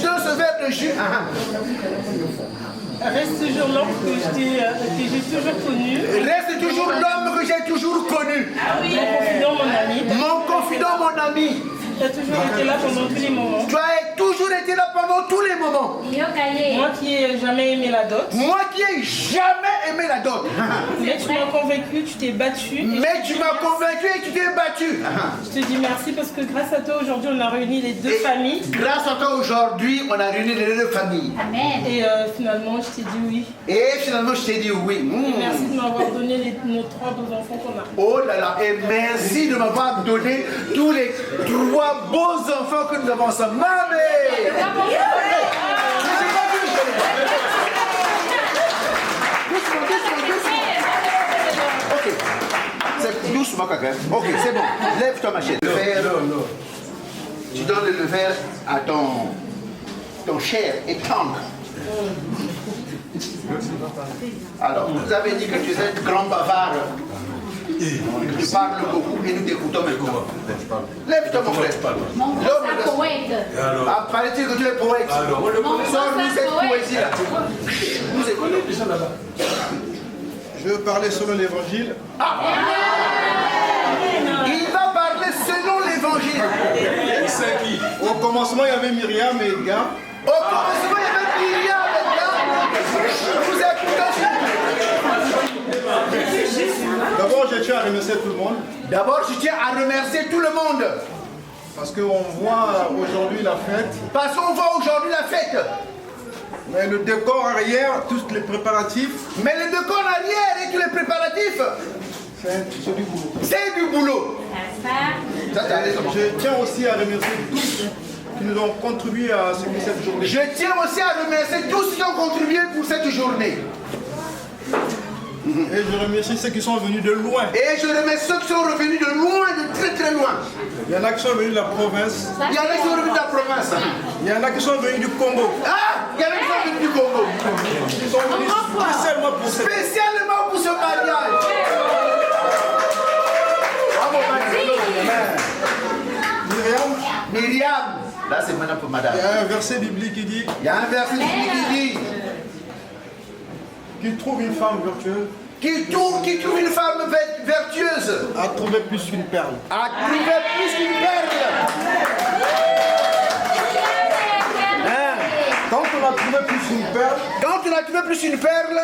donne ce verre de jus. Reste toujours l'homme que j'ai toujours connu. Reste toujours l'homme que j'ai toujours connu. Mon confident, mon ami. Mon confident, mon ami. Tu as toujours été là pendant tous les moments. Tu as toujours été là pendant tous les moments. Moi qui n'ai jamais aimé la dot. Moi qui n'ai jamais aimé la dot. Mais tu m'as convaincu, tu t'es battu. Mais tu m'as convaincu et tu t'es battu. Je te dis merci parce que grâce à toi aujourd'hui on a réuni les deux familles. Grâce à toi aujourd'hui on a réuni les deux familles. Amen. Et finalement je t'ai dit oui. Et finalement je t'ai dit oui. Et merci de m'avoir donné nos 3 beaux enfants qu'on a. Oh là là, et merci de m'avoir donné tous les 3 beaux enfants que nous avons ensemble. Mamé! Ok, c'est doucement quand même. Ok, c'est bon. Lève-toi ma chaise. Le verre, tu donnes le verre à ton cher et tendre. Alors, vous avez dit que tu es un grand bavard. Tu parles beaucoup et nous t'écoutons maintenant. Lève-toi mon frère. Ah, paraît-il que tu es poète. Sors-nous cette poésie-là. Nous écoutons. Je veux parler selon l'évangile. Ah. Il va parler selon l'évangile. Au commencement, il y avait Myriam et Edgar. Au commencement, il y avait Myriam et Edgar. Vous écoutez. D'abord, je tiens à remercier tout le monde. D'abord, je tiens à remercier tout le monde. Parce qu'on voit aujourd'hui la fête. Parce qu'on voit aujourd'hui la fête. Mais le décor arrière, tous les préparatifs. Mais le décor arrière et tous les préparatifs. C'est du boulot. C'est du boulot. Je tiens aussi à remercier tous qui nous ont contribué à ce que cette journée. Je tiens aussi à remercier tous qui ont contribué pour cette journée. Et je remercie ceux qui sont venus de loin. Et je remercie ceux qui sont revenus de loin, de très très loin. Il y en a qui sont venus de la province. Il y en a qui sont venus de la province. Il y en a qui sont venus du Congo. Ah, il y en a qui sont venus du Congo. Ils sont venus spécialement pour ce mariage. Myriam. Là c'est maintenant pour madame. Il y a un verset biblique qui dit. Il y a un verset biblique qui dit. Qui trouve une femme vertueuse. Qui trouve une femme vertueuse. A trouvé plus qu'une perle. A trouvé plus qu'une perle. Quand on a trouvé plus qu'une perle. Quand on a trouvé plus qu'une perle.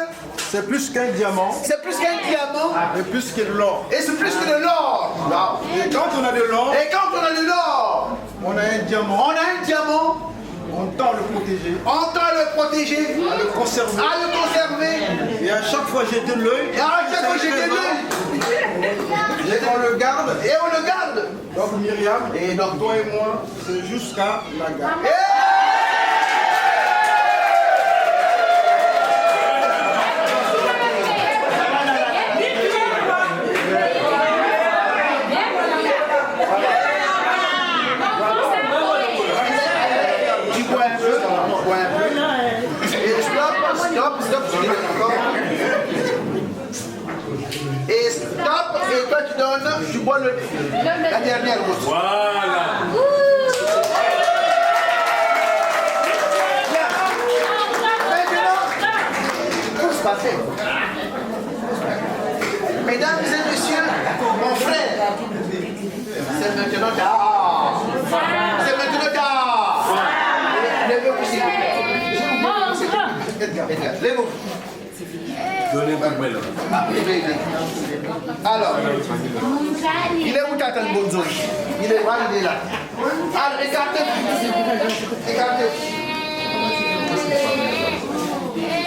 C'est plus qu'un diamant. C'est plus qu'un diamant. Et plus que de l'or. Et c'est plus que de l'or. Et quand on a de l'or. Et quand on a de l'or. On a un diamant. On a un diamant. On tend à le protéger. On tend à le protéger. À le conserver. À le conserver. Et à chaque fois j'ai de l'œil. Et à chaque fois j'ai de l'œil. Et on le garde. Et on le garde. Donc Myriam. Et donc toi et moi, c'est jusqu'à la garde. Et stop, et toi tu donnes, tu bois la dernière goutte. Voilà. Tout se passait. Mesdames et messieurs, mon frère, c'est maintenant tard. C'est maintenant tard. Levez-vous s'il vous plaît. Edgar, levez-vous. Alors, il est où Tata Bonzo? Il est là, il est là. Alors, écartez. Écartez.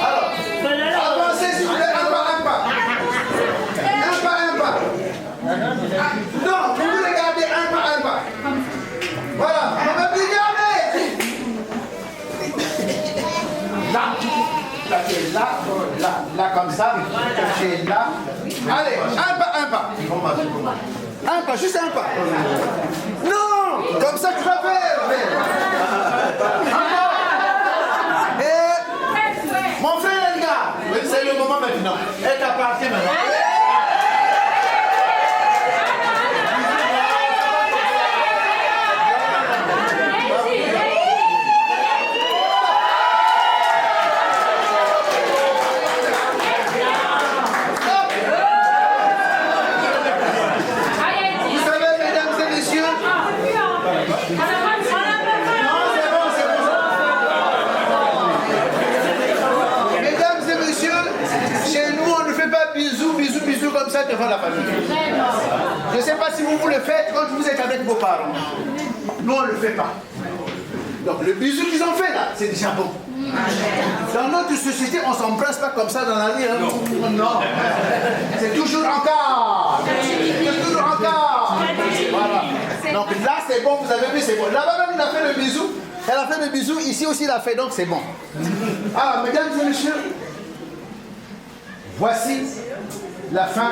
Alors, avancez s'il vous plaît, un pas. Un pas. Non, vous regardez un pas. Voilà, on va plus garder. Là, comme ça, j'ai là. Allez, un pas. Un pas, juste un pas. Non, comme ça tu vas faire. Et mon frère Edgar, c'est le moment maintenant. Elle t'appartient maintenant. faites devant la famille. Je ne sais pas si vous le faites quand vous êtes avec vos parents. Nous, on ne le fait pas. Donc le bisou qu'ils ont fait là, c'est déjà bon. Dans notre société, on ne s'embrasse pas comme ça dans la rue. Hein? Non. C'est toujours encore. C'est toujours encore. Voilà. Donc là, c'est bon, vous avez vu, c'est bon. Là-bas même, il a fait le bisou. Elle a fait le bisou. Ici aussi, il a fait, donc c'est bon. Alors, mesdames et messieurs, voici la fin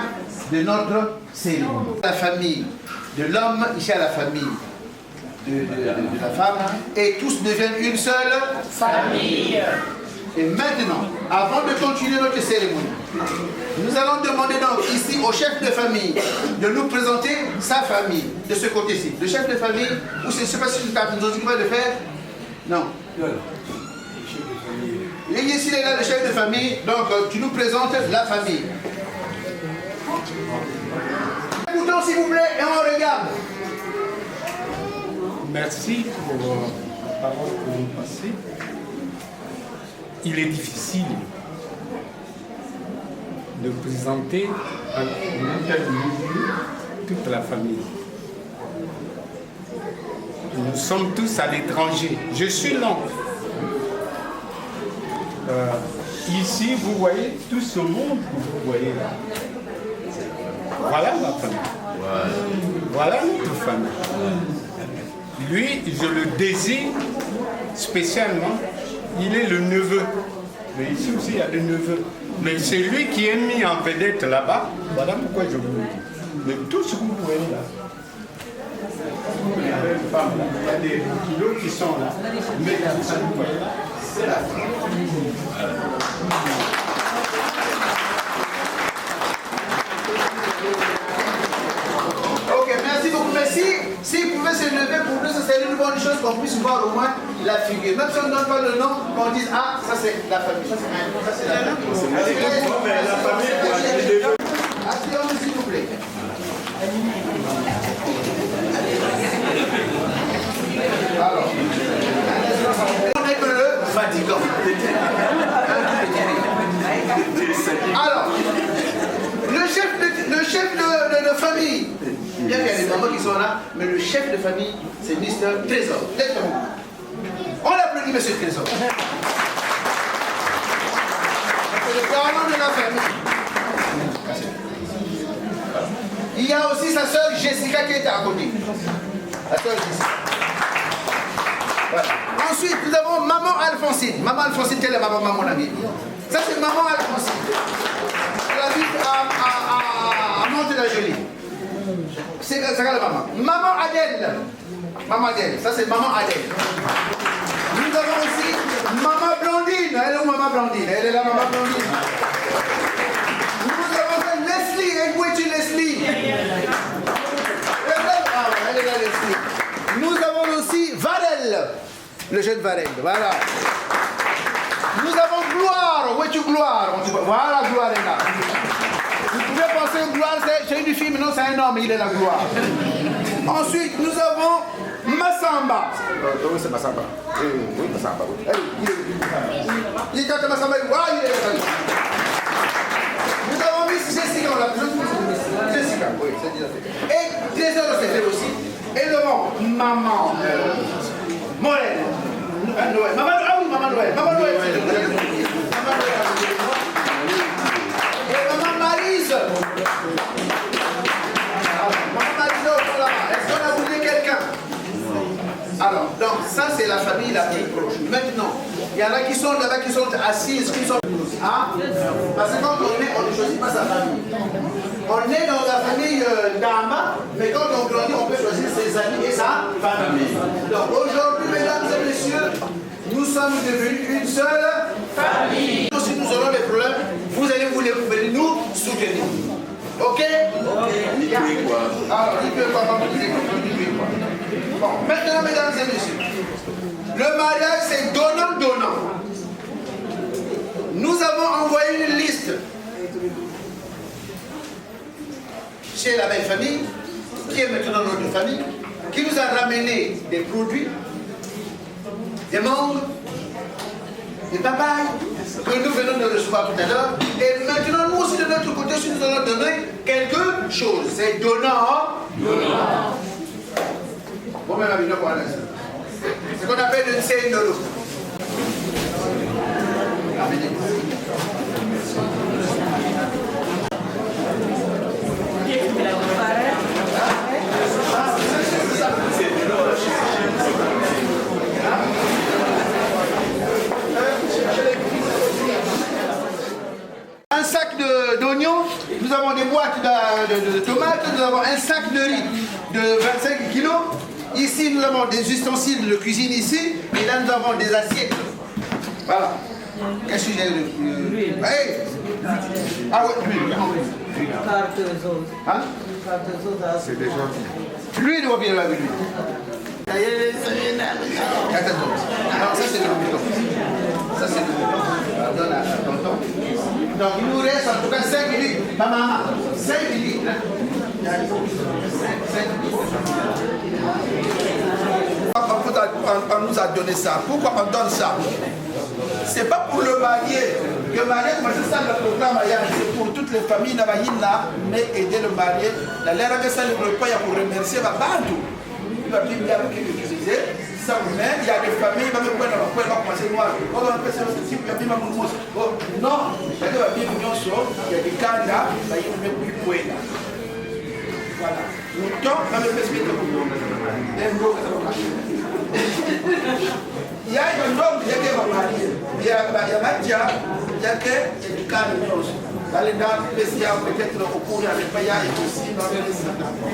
de notre cérémonie. La famille de l'homme, ici à la famille de la femme, et tous deviennent une seule famille. Et maintenant, avant de continuer notre cérémonie, nous allons demander donc ici au chef de famille de nous présenter sa famille, de ce côté-ci. Le chef de famille, ou je ne sais pas si nous occupons de faire. Non. Il est ici, il est là, le chef de famille, donc tu nous présentes la famille. Écoutons s'il vous plaît et on regarde. Merci pour la parole que vous passez. Il est difficile de présenter en un tel milieu toute la famille. Nous sommes tous à l'étranger. Je suis l'oncle. Ici, vous voyez tout ce monde que vous voyez là. Voilà ma famille. Voilà notre famille. Lui, je le désigne spécialement, il est le neveu. Mais ici aussi, il y a des neveux. Mais c'est lui qui est mis en vedette là-bas. Voilà pourquoi je vous le dis. Mais tout ce que vous voyez là, il y a des kilos qui sont là. Mais ça, vous voyez là, c'est la famille. Ok, merci beaucoup. Merci. S'il pouvait se lever pour nous, ça serait une bonne chose qu'on puisse voir au moins la figure. Même si on ne donne pas le nom, qu'on dise ah, ça c'est la famille. Ça c'est la famille. Asseyons-nous s'il vous plaît. Alors, on est que le Vatican. Alors, le chef de famille, bien qu'il y a des mamans qui sont là, mais le chef de famille, c'est Mr. Trésor. On l'applaudit, M. Trésor. C'est le garant de la famille. Il y a aussi sa sœur Jessica qui est à côté. La sœur Jessica. Voilà. Ensuite, nous avons maman Alphonsine. Maman Alphonsine, quelle est maman, mon ami? Ça, c'est maman Alphonsine. Elle habite à Monte-la-Jolie. C'est ça la maman. Maman Adèle. Maman Adèle. Ça, c'est maman Adèle. Nous avons aussi maman Blondine. Elle est où, maman Blondine? Elle est là, maman Blondine. Nous avons Leslie. Et où es-tu, Leslie? Elle est là, Leslie. Nous avons aussi Varel. Le jeune Varel. Voilà. Nous avons Gloire. Où es-tu, Gloire? Voilà, Gloire est là. Vous pouvez penser que Gloire, c'est une fille, mais non, c'est un homme, il est la Gloire. Ensuite, nous avons Massamba. Oui, c'est Massamba. Oui, Massamba. Il est quand Massamba, il est là. Nous avons Miss Jessica, on l'a Jessica, oui, c'est déjà fait. Et Trésor, c'est fait aussi. Et devant, maman Morel. Noël. Maman Noël. Maman Noël, c'est Maman Noël. Et maman Maryse. Maman Maryse, est-ce qu'on a oublié quelqu'un? Alors, donc ça c'est la famille la plus proche. Maintenant, il y en a qui sont là-bas, qui sont assises, qui sont... Hein? Parce que quand on est, on ne choisit pas sa famille. On est dans la famille d'Amba, mais quand on grandit, on peut choisir ses amis et sa famille. Donc aujourd'hui, mesdames et messieurs, nous sommes devenus une seule famille. Si nous aurons des problèmes, vous allez venir nous soutenir. Ok? Alors, il peut pas quoi. Bon, maintenant, mesdames et messieurs, le mariage c'est donnant-donnant. Nous avons envoyé une liste chez la belle famille, qui est maintenant notre famille, qui nous a ramené des produits, des mangues, des papayes, que nous venons de recevoir tout à l'heure. Et maintenant, nous aussi de notre côté, si nous allons donner quelque chose. C'est donnant. Bon, même avec nous, voilà. C'est ce qu'on appelle une scène de l'eau. Un sac d'oignons, nous avons des boîtes de tomates, nous avons un sac de riz de 25 kilos. Ici, nous avons des ustensiles de cuisine ici, et là, nous avons des assiettes. Voilà. Qu'est-ce que j'ai de... Ah ouais, l'huile. Hein? C'est déjà... L'huile ou bien l'huile? Alors ça c'est le bouton. Ça c'est le bouton. Donne à tonton. Donc il nous reste en tout cas 5 litres. Maman, 5 litres. On nous a donné ça. Pourquoi on donne ça? C'est pas pour le marié. Le marié, c'est ça le programme, c'est pour toutes les familles là, mais aider le marié. La l'air que ça le repas pour remercier ma bande. Il va bien utiliser ça même. Il y a des familles, il va me prendre la poêle, il va commencer noir. On va faire ça, il va bien m'amour. Non, il y a des familles, il y a des cas là, il va y mettre plus poêle. Voilà. Le temps, on va me faire ce que il y a un homme qui est marié. Il y a Matia, il y a du cas de chose. Dans les dames, peut-être au cours de la païa et aussi dans les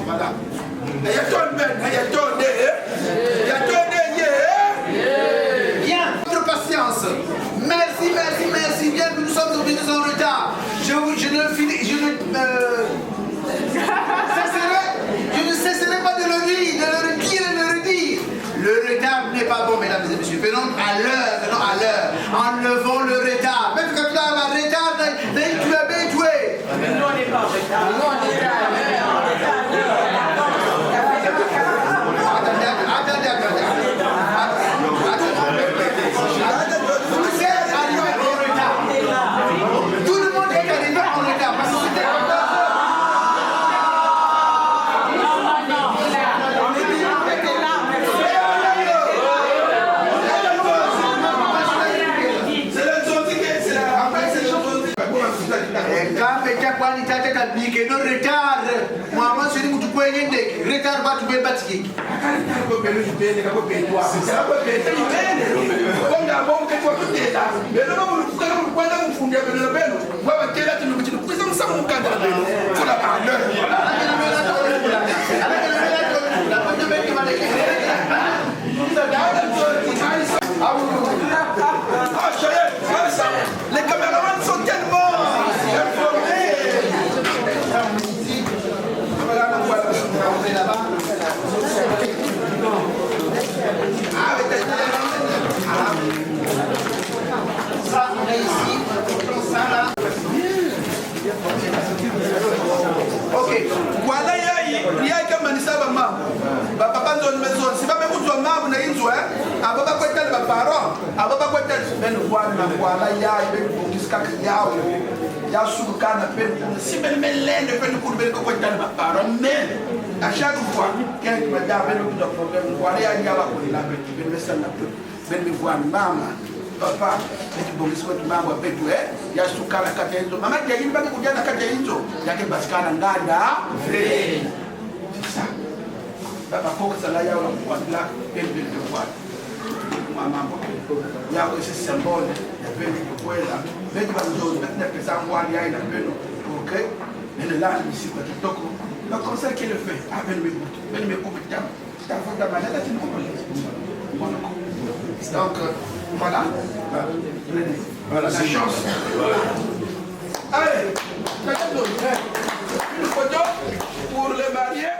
voilà. Il y a ton ben, il y a ton il y a ton bien, votre patience. Merci. Bien que nous sommes revenus en retard. Je ne cesserai pas de le dire, Le retard n'est pas bon, mesdames et messieurs. Venons à l'heure. Enlevons le retard. Même quand tu as un retard, tu es habitué. Nous, on n'est pas en retard. Vous êtes arrivé en retard. Tout le monde est arrivé en retard. Parce que c'était en retard. No retard. Moi, je dis que tu peux y aller. Retard, va tu peux bâtir. Les caméramans sont tellement ça, on est ici, ça là. Ok, voilà, il y a comme un sabama. Papa donne maison, si pas même vous maman na inzo a baba ko tel ba parents, a baba ko tel ben voilà ya ben jusqu'à ya suku kana pen si ben melende pen pour ben ko tel ba parents mais à chaque fois quelqu'un me da ben ko problème voilà ya ngala ko la ben message na ben me voir mama papa eti bongisi kwetu mambo apetu ya sukana kata hizo mama yake baki kujana kata hizo yake basikana nganda free sasa baba kwa sala yao kwa black pembe kwa mambo yao ese symbole ya pembe kwa beti banzo beti pesa ngwali ya ina pendo OK mais là ici kwa kitoko le conseil qu'il fait avec mes compétences ta faute malade tu ne comprends pas donc voilà. Voilà la chance. Allez, une photo pour les mariés.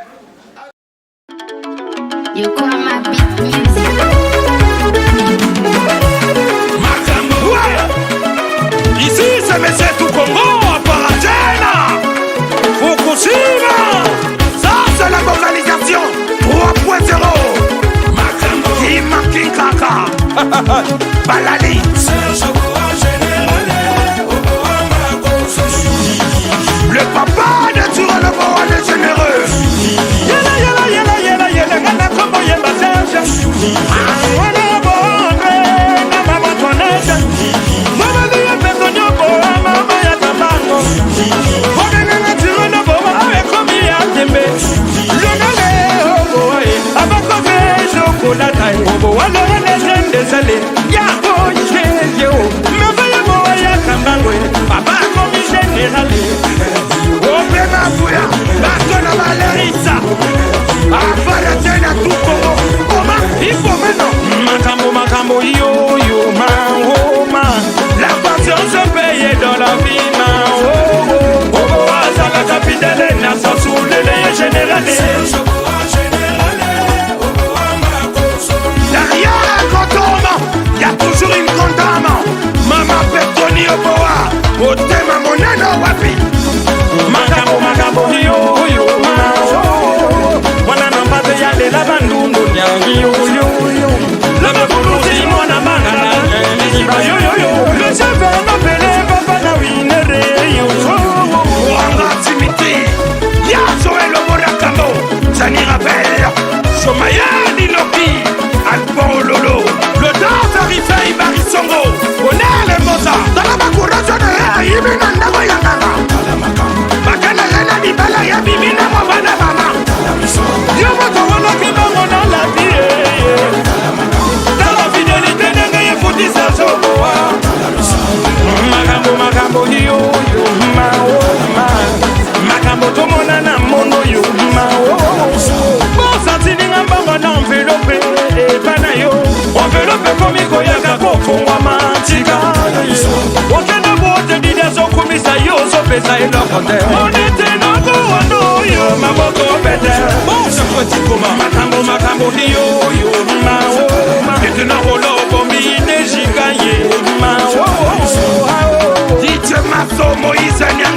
You call my beat music. Ici c'est Monsieur Tukongo à Paratena, Fukushima. Ça c'est la mondialisation 3.0. Kima Kikaka Balali. générale opema buya batona balerisa afara tena tukongo oma ifomeno makambo yoyo maoma la patience paye dans la vie mao azalaka fidèle na sasulele générale derrière Kotoma y'a toujours une condamne mama Petoni Oboa otema moneno wapi makambo yoyo mwana na mpate yalela bandundu nyangi yoyo lama kuluzi mwana mangala yoyoyo le cheve nopele papa na winere wanga timiti ya Joël Oborakambo ça n'y rappelle Somayani Loki Alban Lolo le danse arrivé Barisongo Onele Moza Talaba Courage de Ibina Ndabo Yanganga Bakana Lena Dibala ya Bibina Mabana Mama Yomo Tawala Kibamo dans la vie dans la fidélité de Gaye Foutisa Soboa Makambo yo Makambo tomona na mono yo Bosatininga mbango na enveloppe Ebana yo enveloppe komiko yaka kofungwa mantika Okenda bote dida zokumisa yo sopesa eloko te Monete nako wano yo maboko pete Makambo yo Etena holobo mine jikaye Dice Maso Moïse Nya